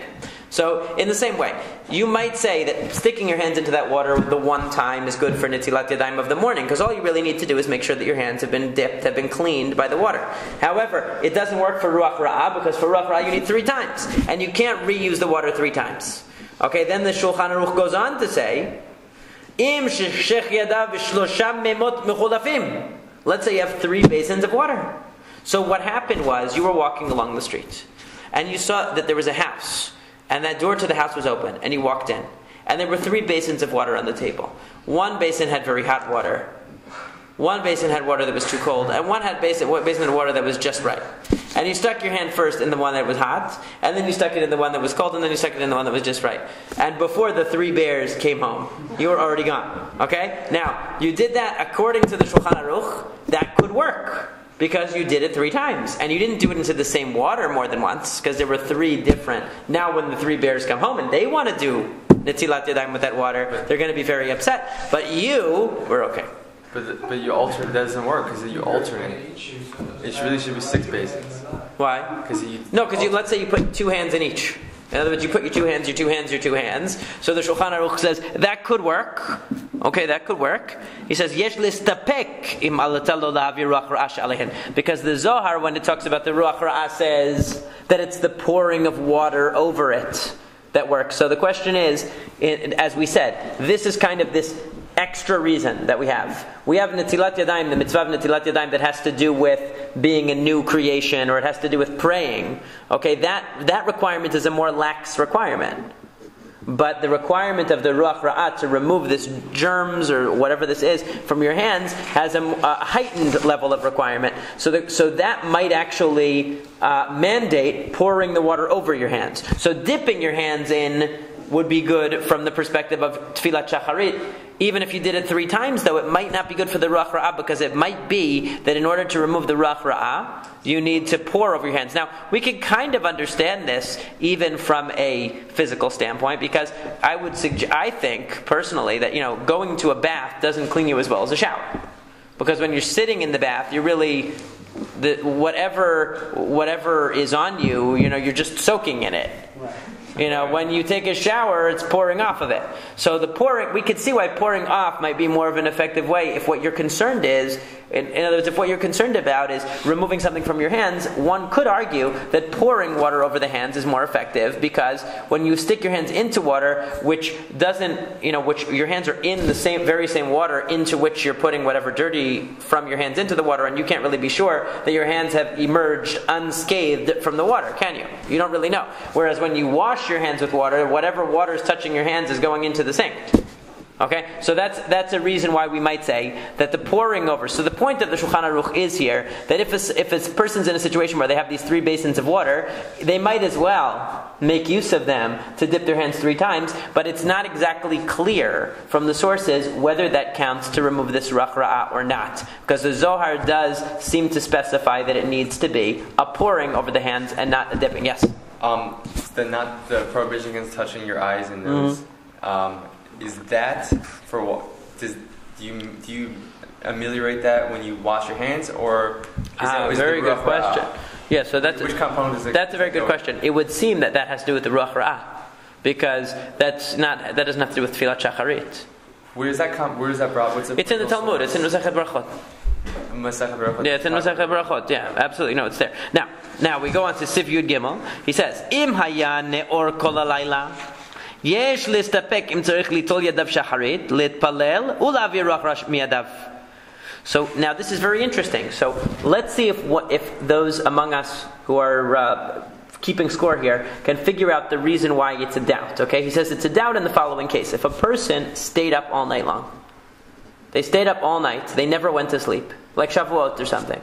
So, in the same way, you might say that sticking your hands into that water the one time is good for Netilat Yadayim of the morning, because all you really need to do is make sure that your hands have been dipped, have been cleaned by the water. However, it doesn't work for Ruach Ra'ah, because for Ruach Ra'ah you need 3 times, and you can't reuse the water 3 times. Okay, then the Shulhan Arukh goes on to say, let's say you have 3 basins of water. So what happened was, you were walking along the street, and you saw that there was a house, and that door to the house was open, and you walked in. And there were 3 basins of water on the table. One basin had very hot water. One basin had water that was too cold. And one basin had water that was just right. And you stuck your hand first in the one that was hot, and then you stuck it in the one that was cold, and then you stuck it in the one that was just right. And before the 3 bears came home, you were already gone. Okay? Now, you did that according to the Shulchan Aruch. That could work, because you did it 3 times. And you didn't do it into the same water more than once, because there were 3 different. Now when the 3 bears come home and they want to do Netilat Yadayim with that water, they're going to be very upset. But you were okay. But you alternate, that doesn't work, because you alternate. It really should be 6 basins. Why? Because let's say you put 2 hands in each. In other words, you put your 2 hands, your 2 hands, your 2 hands. So the Shulchan Aruch says, that could work. Okay, that could work. He says, Yesh listapek im alatalo la'avir ruach ra'ah she'alehen. Because the Zohar, when it talks about the ruach ra'ah, says that it's the pouring of water over it that works. So the question is, as we said, this is kind of this extra reason that we have. We have Netilat Yadayim, the mitzvah of Netilat Yadayim, that has to do with being a new creation, or it has to do with praying. Okay, that requirement is a more lax requirement. But the requirement of the Ruach Ra'ah to remove this germs or whatever this is from your hands has a heightened level of requirement. So that might actually mandate pouring the water over your hands. So dipping your hands in would be good from the perspective of Tfilat Shacharit. Even if you did it 3 times, though, it might not be good for the Ruach Ra'ah, because it might be that in order to remove the Ruach Ra'ah, you need to pour over your hands. Now, we can kind of understand this even from a physical standpoint, because I think, personally, that going to a bath doesn't clean you as well as a shower. Because when you're sitting in the bath, you're really, whatever is on you, you're just soaking in it. Right. When you take a shower, it's pouring off of it. So we could see why pouring off might be more of an effective way if what you're concerned is, in other words, if what you're concerned about is removing something from your hands, one could argue that pouring water over the hands is more effective, because when you stick your hands into water, which your hands are in the very same water into which you're putting whatever dirty from your hands into the water, and you can't really be sure that your hands have emerged unscathed from the water, can you? You don't really know. Whereas when you wash your hands with water, whatever water is touching your hands is going into the sink. Okay, so that's a reason why we might say that the pouring over. So the point of the Shulchan Aruch is here that if a person's in a situation where they have these 3 basins of water, they might as well make use of them to dip their hands 3 times. But it's not exactly clear from the sources whether that counts to remove this Ruach Ra'ah or not, because the Zohar does seem to specify that it needs to be a pouring over the hands and not a dipping. Yes. The prohibition against touching your eyes and nose. Mm-hmm. Is that for what? Do you ameliorate that when you wash your hands, or is that very good question? Yeah, so which component is it? That's a very good question. It would seem that has to do with the Ruach Ra'ah, because that doesn't have to do with Tfilat Shacharit. Where is that brought? It's in the Talmud. It's in Masechet Brachot. Yeah, it's in Masechet Brachot. Yeah, absolutely. No, it's there. Now we go on to Sif Yud Gimel. He says, Im hayan ne'or kol halayla. Yesh listapek im tzarich litol yadav shacharit litpalel ulavir ruach ra'ah miyadav. So now this is very interesting. So let's see if those among us who are keeping score here can figure out the reason why it's a doubt. Okay, he says it's a doubt in the following case: if a person stayed up all night long, they stayed up all night, they never went to sleep, like Shavuot or something.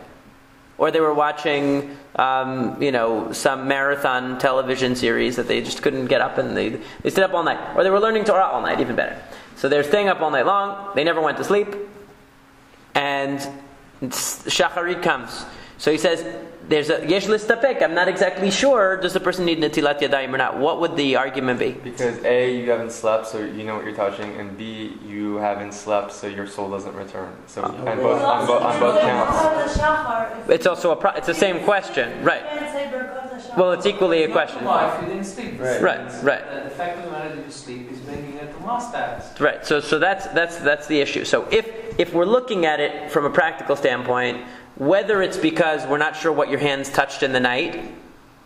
Or they were watching, some marathon television series that they just couldn't get up, and they stayed up all night. Or they were learning Torah all night, even better. So they're staying up all night long, they never went to sleep, and Shacharit comes. So he says, there's a yesh listapek. I'm not exactly sure, does the person need netilat yadayim or not? What would the argument be? Because A, you haven't slept, so you know what you're touching, and B, you haven't slept, so your soul doesn't return. So on both counts. It's also it's the same question, right? Well, it's equally a question. Well, if you didn't sleep, sleep. Right. The fact of the matter that you sleep is making it to Tumah status. Right. So that's the issue. So if we're looking at it from a practical standpoint, whether it's because we're not sure what your hands touched in the night,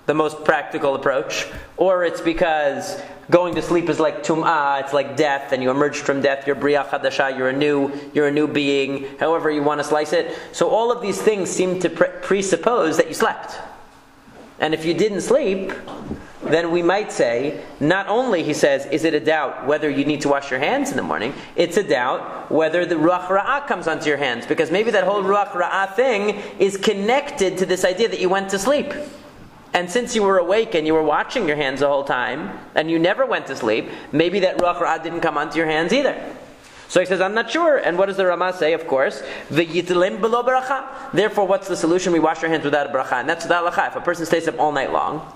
the most practical approach, or it's because going to sleep is like tum'ah, it's like death, and you emerged from death, you're briah chadasha, you're a new being, however you want to slice it. So all of these things seem to presuppose that you slept. And if you didn't sleep, then we might say, not only, he says, is it a doubt whether you need to wash your hands in the morning, it's a doubt whether the ruach ra'ah comes onto your hands, because maybe that whole ruach ra'ah thing is connected to this idea that you went to sleep. And since you were awake and you were washing your hands the whole time, and you never went to sleep, maybe that ruach ra'ah didn't come onto your hands either. So he says, I'm not sure. And what does the Ramah say? Of course, v'yitlim below baracha. Therefore, what's the solution? We wash our hands without a bracha. And that's without halakha. If a person stays up all night long,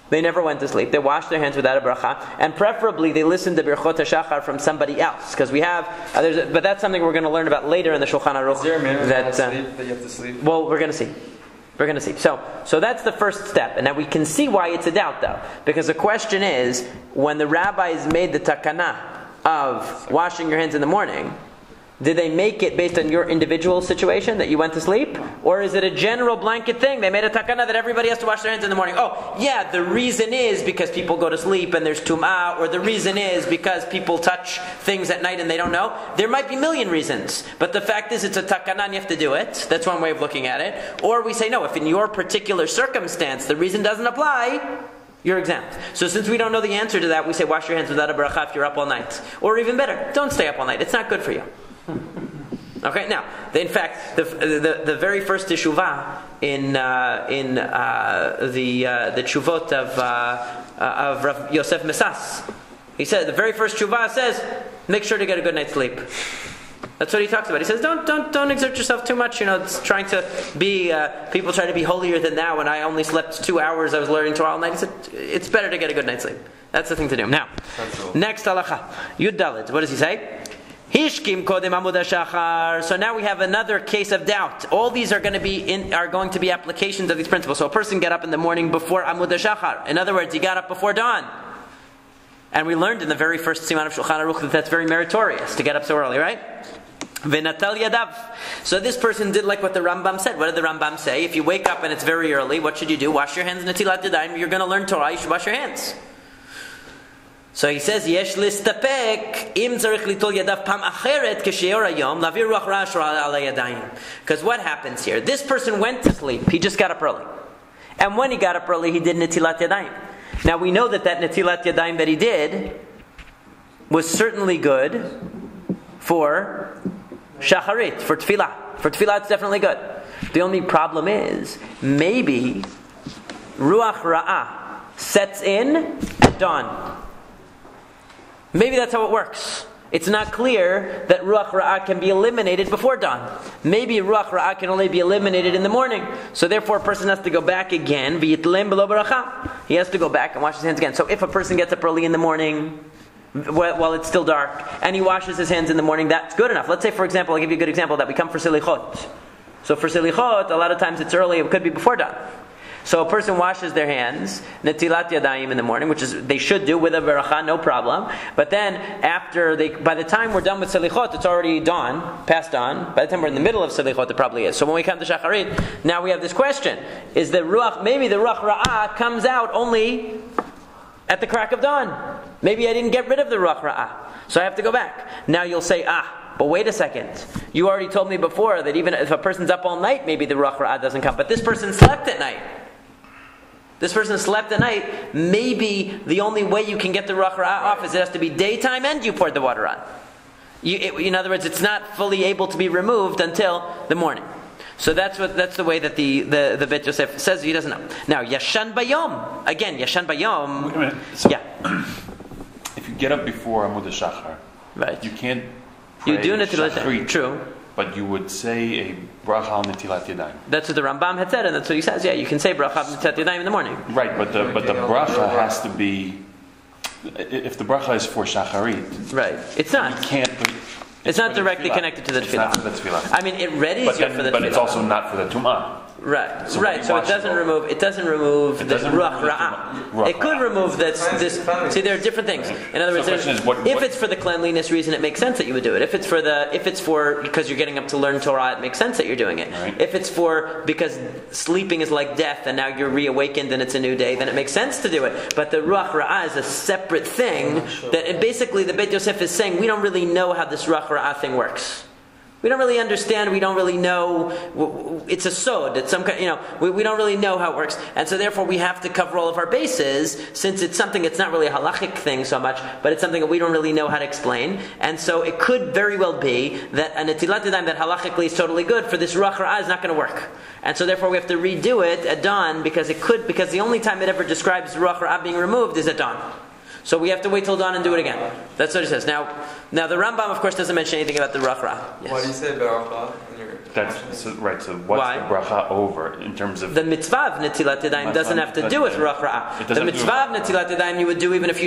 they never went to sleep, they wash their hands without a bracha, and preferably they listen to Birchot HaShachar from somebody else. Because we have, but that's something we're going to learn about later in the Shulhan Arukh. Is there a minimum that you have to sleep? Well, we're going to see. We're going to see. So that's the first step. And now we can see why it's a doubt, though. Because the question is, when the rabbis made the takana of washing your hands in the morning, did they make it based on your individual situation that you went to sleep? Or is it a general blanket thing? They made a takana that everybody has to wash their hands in the morning. Oh, yeah, the reason is because people go to sleep and there's tum'ah, or the reason is because people touch things at night and they don't know. There might be a million reasons. But the fact is it's a takana and you have to do it. That's one way of looking at it. Or we say, no, if in your particular circumstance the reason doesn't apply, you're exempt. So since we don't know the answer to that, we say wash your hands without a bracha if you're up all night. Or even better, don't stay up all night. It's not good for you. Okay, now, in fact, the very first teshuvah in the teshuvot of Rav Yosef Mesas, he said, the very first teshuvah says, make sure to get a good night's sleep. That's what he talks about. He says, don't exert yourself too much. It's trying to be, people try to be holier than thou, and I only slept 2 hours, I was learning Torah all night. He said, it's better to get a good night's sleep. That's the thing to do. Now, next halakha, Yud Dalet. What does he say? Hishkim kodem amud hashachar. So now we have another case of doubt. All these are going to be applications of these principles. So a person got up in the morning before amud hashachar. In other words, he got up before dawn. And we learned in the very first Siman of Shulhan Arukh that that's very meritorious to get up so early, right? V'natal yadav. So this person did like what the Rambam said. What did the Rambam say? If you wake up and it's very early, what should you do? Wash your hands. Natilat yadayim. You're going to learn Torah. You should wash your hands. So he says, Yesh listapek im tzarich litol yadav pam acheret k'she'or hayom lavir ruach ra'ah shora ala yadayim. Because what happens here? This person went to sleep. He just got up early. And when he got up early, he did netilat yadayim. Now we know that netilat yadayim that he did was certainly good for shacharit, for tefillah. For tefillah it's definitely good. The only problem is, maybe ruach ra'ah sets in at dawn. Maybe that's how it works. It's not clear that Ruach Ra'ah can be eliminated before dawn. Maybe Ruach Ra'ah can only be eliminated in the morning. So therefore a person has to go back again. V'yitlem below baracha. He has to go back and wash his hands again. So if a person gets up early in the morning, while it's still dark, and he washes his hands in the morning, that's good enough. Let's say, for example, I'll give you a good example, that we come for selichot. So for selichot, a lot of times it's early, it could be before dawn. So a person washes their hands, netilat yadayim in the morning, which is they should do with a beracha, no problem. But then by the time we're done with selichot, it's already dawn, past dawn. By the time we're in the middle of selichot, it probably is. So when we come to shacharit, now we have this question: is the ruach, maybe the ruach ra'ah comes out only at the crack of dawn? Maybe I didn't get rid of the ruach ra'ah, so I have to go back. Now you'll say, but wait a second. You already told me before that even if a person's up all night, maybe the ruach ra'ah doesn't come. But this person slept at night. This person slept at night. Maybe the only way you can get the ruach ra'ah off is it has to be daytime and you poured the water on. In other words, it's not fully able to be removed until the morning. So that's the way that the Bet Yosef says. He doesn't know. Now, Yashan Bayom. Again, Yashan Bayom. Wait a minute. So, yeah. If you get up before Amud HaShachar, right, you can't pray you do Netilat Yadayim. True. But you would say a bracha on Netilat Yadayim. That's what the Rambam had said, and that's what he says. Yeah, you can say bracha on Netilat Yadayim in the morning. Right, but the bracha has to be, if the bracha is for shacharit. Right. It's not. You can't. It's not directly connected to the tefillah. It's not for the tefillah. I mean, it readies you for the tefillah. But it's also not for the tum'ah. Right. So Right. So it doesn't remove. It doesn't remove the ruach ra'ah. It could remove this. See, there are different things. In other words, if it's for the cleanliness reason, it makes sense that you would do it. If it's for because you're getting up to learn Torah, it makes sense that you're doing it. Right. If it's for because sleeping is like death and now you're reawakened and it's a new day, then it makes sense to do it. But the ruach ra'ah is a separate thing that, and basically the Beit Yosef is saying we don't really know how this ruach ra'ah thing works. We don't really understand. We don't really know. It's a sod. It's some kind. We don't really know how it works, and so therefore we have to cover all of our bases. Since it's something, it's not really a halachic thing so much, but it's something that we don't really know how to explain. And so it could very well be that a netilat yadayim that halachically is totally good for this ruach ra'ah is not going to work, and so therefore we have to redo it at dawn because the only time it ever describes ruach ra'ah being removed is at dawn. So we have to wait till dawn and do it again. That's what he says. Now the Rambam, of course, doesn't mention anything about the ruach ra'ah. Yes. Why do you say beracha in your right. So what's Why? the bracha over in terms of the mitzvah of netilat yadayim doesn't have to do with ruach ra'ah. The mitzvah of netilat yadayim you would do even if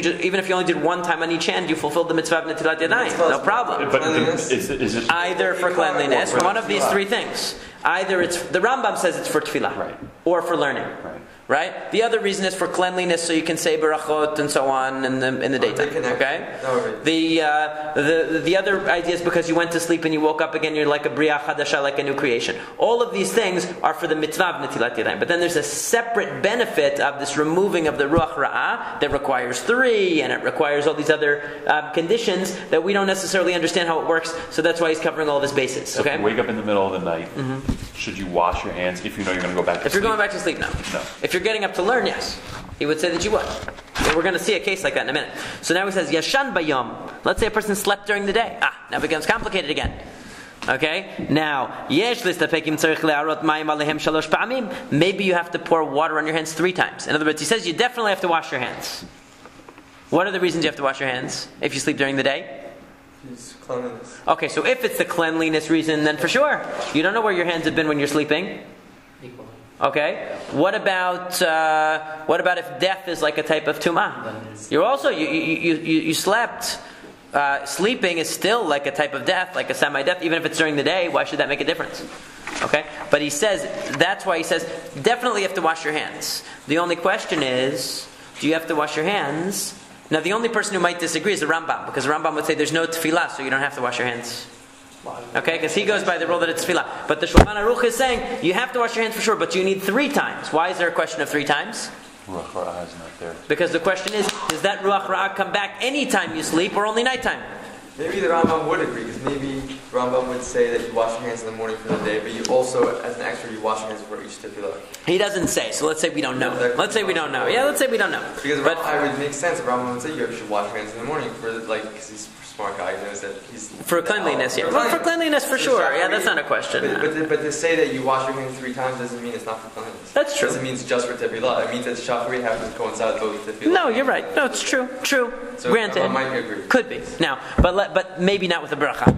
you only did one time on each hand, you fulfilled the mitzvah of netilat yadayim. No problem. But is it Either for cleanliness, one of these three things. Either it's the Rambam says it's for tefillah, right, or for learning. Right? The other reason is for cleanliness, so you can say barachot and so on in the daytime. Okay? The other idea is because you went to sleep and you woke up again, you're like a bria chadasha, like a new creation. All of these things are for the mitzvah of netilat yadayim. But then there's a separate benefit of this removing of the ruach ra'ah that requires 3, and it requires all these other conditions that we don't necessarily understand how it works. So that's why he's covering all of his bases. So if you wake up in the middle of the night, should you wash your hands if you know you're going to go back to sleep? If you're going back to sleep, no. If you're getting up to learn, yes. He would say that you would. And we're going to see a case like that in a minute. So now he says, Yashan bayom. Let's say a person slept during the day. Now it becomes complicated again. Okay? Now, maybe you have to pour water on your hands 3 times. In other words, he says you definitely have to wash your hands. What are the reasons you have to wash your hands if you sleep during the day? It's cleanliness. Okay, so if it's the cleanliness reason, then for sure. You don't know where your hands have been when you're sleeping. Equal. Okay. What about if death is like a type of tumah? You're also you slept. Sleeping is still like a type of death, like a semi-death, even if it's during the day. Why should that make a difference? Okay. But he says that's why he says definitely you have to wash your hands. The only question is, do you have to wash your hands? Now the only person who might disagree is the Rambam, because the Rambam would say there's no tefillah, so you don't have to wash your hands. Okay, because he goes by the rule that it's tefillah. But the Shulhan Arukh is saying you have to wash your hands for sure, but you need 3 times. Why is there a question of 3 times? Ruach ra'ah is not there. Because the question is, does that ruach ra'ah come back anytime you sleep or only nighttime? Maybe the Rambam would agree, because maybe Rambam would say that you wash your hands in the morning for the day, but you also, as an extra, you wash your hands for each tefillah. He doesn't say, so let's say we don't know. Let's say we don't know. Yeah, let's say we don't know. Because it would make sense if Rambam would say you should wash your hands in the morning because he's a smart guy, he knows that he's... For cleanliness, yeah. Well, for cleanliness, for sure. Yeah, that's not a question. But to say that you wash your hands 3 times doesn't mean it's not for cleanliness. That's true. It doesn't mean it's just for tefillah. It means that shachari happens to coincide both with tefillah. No, you're right. No, it's true. True. So granted. I might agree. Could be. Now, but maybe not with the bracha.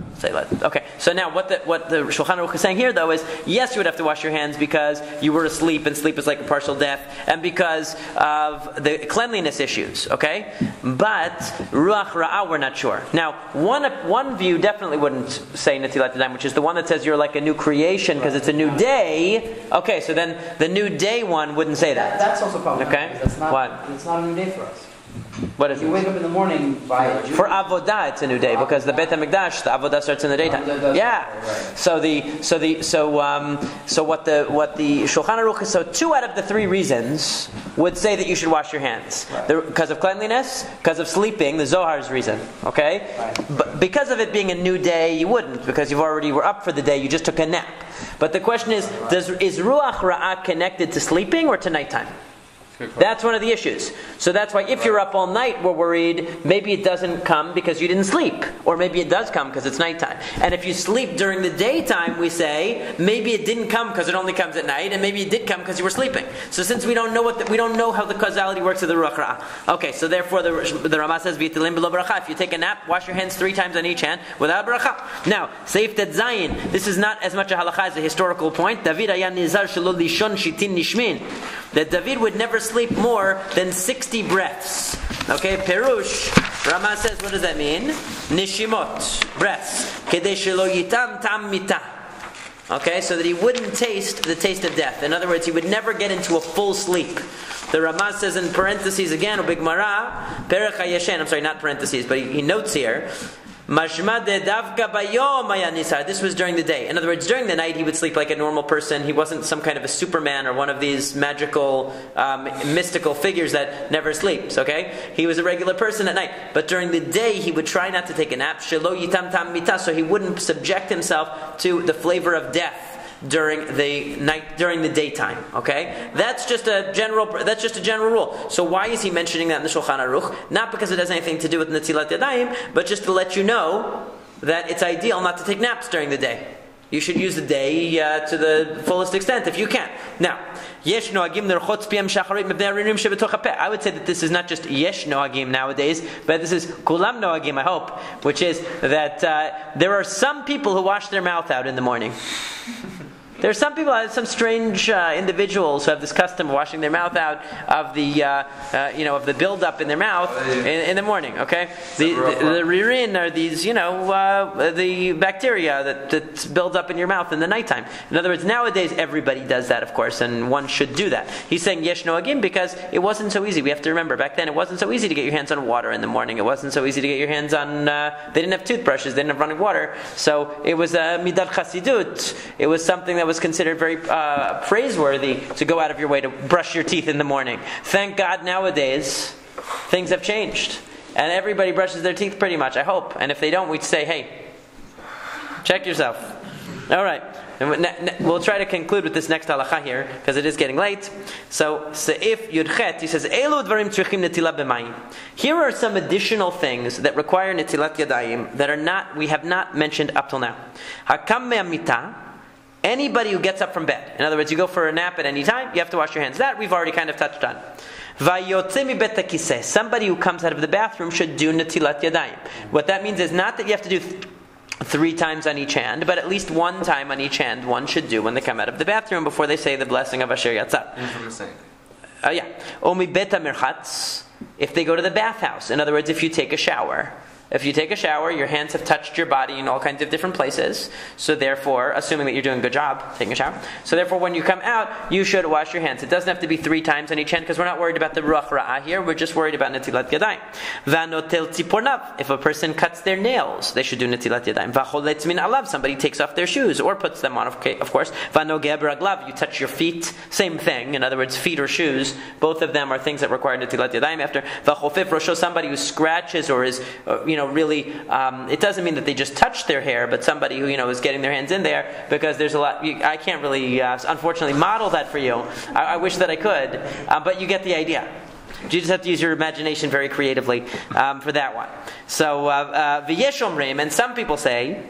Okay. So now what the Shulchan Aruch is saying here though is, yes, you would have to wash your hands because you were asleep and sleep is like a partial death, and because of the cleanliness issues. Okay? But ruach ra'ah, we're not sure. Now, one view definitely wouldn't say netilat yadayim, which is the one that says you're like a new creation because it's a new day. Okay, so then the new day one wouldn't say that. That's also problematic. Okay? That's not, What? It's not a new day for us. What is You it? wake up in the morning by For avodah, it's a new day because the Beit HaMikdash, the avodah starts in the daytime. Yeah. So what the Shulchan Aruch is, so 2 out of the 3 reasons would say that you should wash your hands because of cleanliness, because of sleeping, the Zohar's reason. Okay. But because of it being a new day, you wouldn't because you already were up for the day. You just took a nap. But the question is ruach ra'ah connected to sleeping or to nighttime? That's one of the issues. So that's why if you're up all night, we're worried maybe it doesn't come because you didn't sleep. Or maybe it does come because it's nighttime. And if you sleep during the daytime, we say maybe it didn't come because it only comes at night, and maybe it did come because you were sleeping. So since we don't know we don't know how the causality works of the ruach ra'ah. Okay, so therefore the Rama says v'yitilim b'lo bracha. If you take a nap, wash your hands 3 times on each hand without bracha. Now, Seif Tet Zayin. This is not as much a halakha as a historical point. David ayan nizar shelo lishon shitin nishmin. That David would never sleep more than 60 breaths. Okay, Perush, Rama says, what does that mean? Nishimot, breaths. Kedei shelo yitam tam mita. Okay, so that he wouldn't taste the taste of death. In other words, he would never get into a full sleep. The Ramaz says in parentheses again, Big Mara, Perech HaYeshen, I'm sorry, not parentheses, but he notes here, Mashma de davka bayom ayanisar. This was during the day. In other words, during the night he would sleep like a normal person. He wasn't some kind of a Superman or one of these magical, mystical figures that never sleeps. Okay, he was a regular person at night. But during the day he would try not to take a nap. Shelo yitam tam mita, so he wouldn't subject himself to the flavor of death during the night, during the daytime. Okay, that's just a general rule. So why is he mentioning that in the Shulchan Aruch? Not because it has anything to do with Netilat Yadayim, but just to let you know that it's ideal not to take naps during the day. You should use the day to the fullest extent if you can. Now, I would say that this is not just yesh noagim nowadays, but this is kulam noagim, I hope, which is that there are some people who wash their mouth out in the morning. There are some people, some strange individuals who have this custom of washing their mouth out of the, of the buildup in their mouth in the morning. Okay, the ririn are these, the bacteria that builds up in your mouth in the nighttime. In other words, nowadays everybody does that, of course, and one should do that. He's saying yesh noagim because it wasn't so easy. We have to remember back then it wasn't so easy to get your hands on water in the morning. It wasn't so easy to get your hands on. They didn't have toothbrushes. They didn't have running water. So it was a midat chasidut. It was something that was considered very praiseworthy to go out of your way to brush your teeth in the morning. Thank God nowadays things have changed and everybody brushes their teeth pretty much, I hope. And if they don't, we'd say, hey, check yourself. All right. We'll try to conclude with this next halakha here because it is getting late. So Seif Yudchet, he says, Elu dvarim tzrichim netila b'mayim. Here are some additional things that require netilat yadayim that we have not mentioned up till now. Hakam me'amita. Anybody who gets up from bed, in other words, you go for a nap at any time, you have to wash your hands. That we've already kind of touched on. Somebody who comes out of the bathroom should do netilat yadayim. What that means is not that you have to do 3 times on each hand, but at least 1 time on each hand one should do when they come out of the bathroom before they say the blessing of Asher Yatzat. Omi beta mirchatz, if they go to the bathhouse. In other words, if you take a shower. If you take a shower, your hands have touched your body in all kinds of different places. So therefore, assuming that you're doing a good job taking a shower, so therefore when you come out, you should wash your hands. It doesn't have to be 3 times on each hand because we're not worried about the ruach ra'ah here. We're just worried about netilat yadayim. Vanotel tzipornav. If a person cuts their nails, they should do netilat yadayim. Vacholetz min alav. Somebody takes off their shoes or puts them on, of course. Vanogeh b'raglav. You touch your feet. Same thing. In other words, feet or shoes. Both of them are things that require netilat yadayim. After vachofif rosho, somebody who scratches or is, really, it doesn't mean that they just touch their hair, but somebody who is getting their hands in there, because there's a lot. I can't really, unfortunately, model that for you. I wish that I could, but you get the idea. You just have to use your imagination very creatively for that one. So v'yesh omrim, and some people say.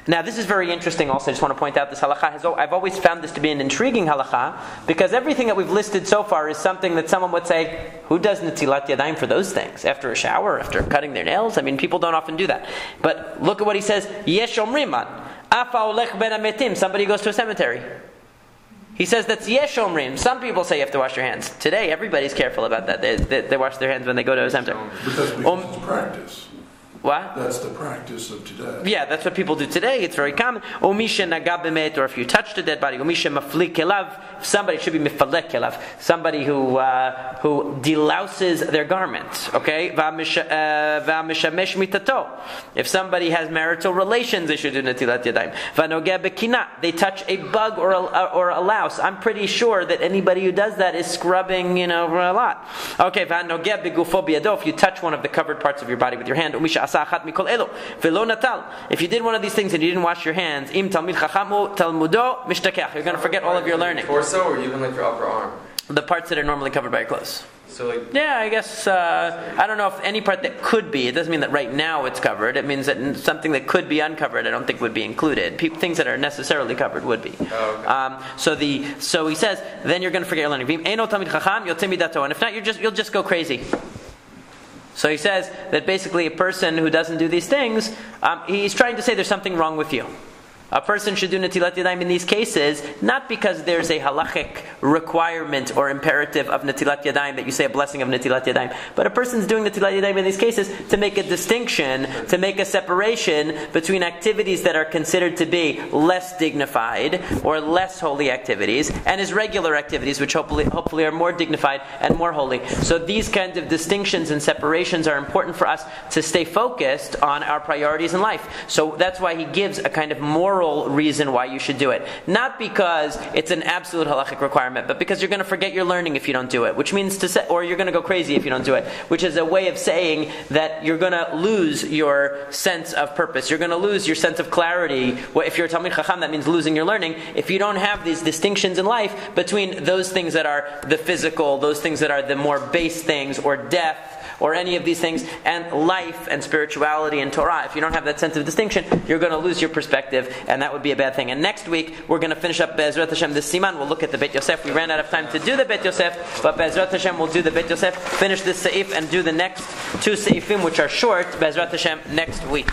Now this is very interesting also, I just want to point out this halakha. I've always found this to be an intriguing halakha, because everything that we've listed so far is something that someone would say, who does netilat yadayim for those things? After a shower, after cutting their nails? I mean, people don't often do that. But look at what he says, yesh omriman, afa olech ben ametim, somebody goes to a cemetery. He says that's yesh omrim. Some people say you have to wash your hands. Today, everybody's careful about that. They wash their hands when they go to a cemetery. Because it's practice. What? That's the practice of today. Yeah, that's what people do today. It's very common. Omisha nagab b'met, or if you touched a dead body, omisha maflik elav. Somebody should be mifalek elav. Somebody who delouses their garment. Okay, v'amishamesh mitato. If somebody has marital relations, they should do netilat yadayim. V'nogeh b'kina. They touch a bug or a louse. I'm pretty sure that anybody who does that is scrubbing, a lot. Okay, v'nogeh b'gufo b'yado. If you touch one of the covered parts of your body with your hand, omisha. If you did one of these things and you didn't wash your hands, you're going to forget all of your learning. Torso, or even like your upper arm? The parts that are normally covered by your clothes. So I guess I don't know if any part that could be. It doesn't mean that right now it's covered. It means that something that could be uncovered, I don't think would be included. Things that are necessarily covered would be. Oh, okay. So he says, then you're going to forget your learning. And if not, you'll just go crazy. So he says that basically a person who doesn't do these things, he's trying to say there's something wrong with you. A person should do Netilat Yadayim in these cases, not because there's a halachic requirement or imperative of Netilat Yadayim, that you say a blessing of Netilat Yadayim, but a person's doing Netilat Yadayim in these cases to make a distinction, to make a separation between activities that are considered to be less dignified or less holy activities, and his regular activities, which hopefully are more dignified and more holy. So these kinds of distinctions and separations are important for us to stay focused on our priorities in life. So that's why he gives a kind of moral reason why you should do it. Not because it's an absolute halachic requirement, but because you're going to forget your learning if you don't do it, which means to say, or you're going to go crazy if you don't do it, which is a way of saying that you're going to lose your sense of purpose. You're going to lose your sense of clarity. Well, if you're a Talmid Chacham, that means losing your learning. If you don't have these distinctions in life between those things that are the physical, those things that are the more base things, or death, or any of these things, and life and spirituality and Torah, if you don't have that sense of distinction, you're going to lose your perspective, and that would be a bad thing. And next week, we're going to finish up Be'ezrat Hashem the Siman. We'll look at the Beit Yosef. We ran out of time to do the Beit Yosef, but Be'ezrat Hashem we'll do the Beit Yosef, finish this Seif, and do the next two Seifim, which are short, Be'ezrat Hashem, next week.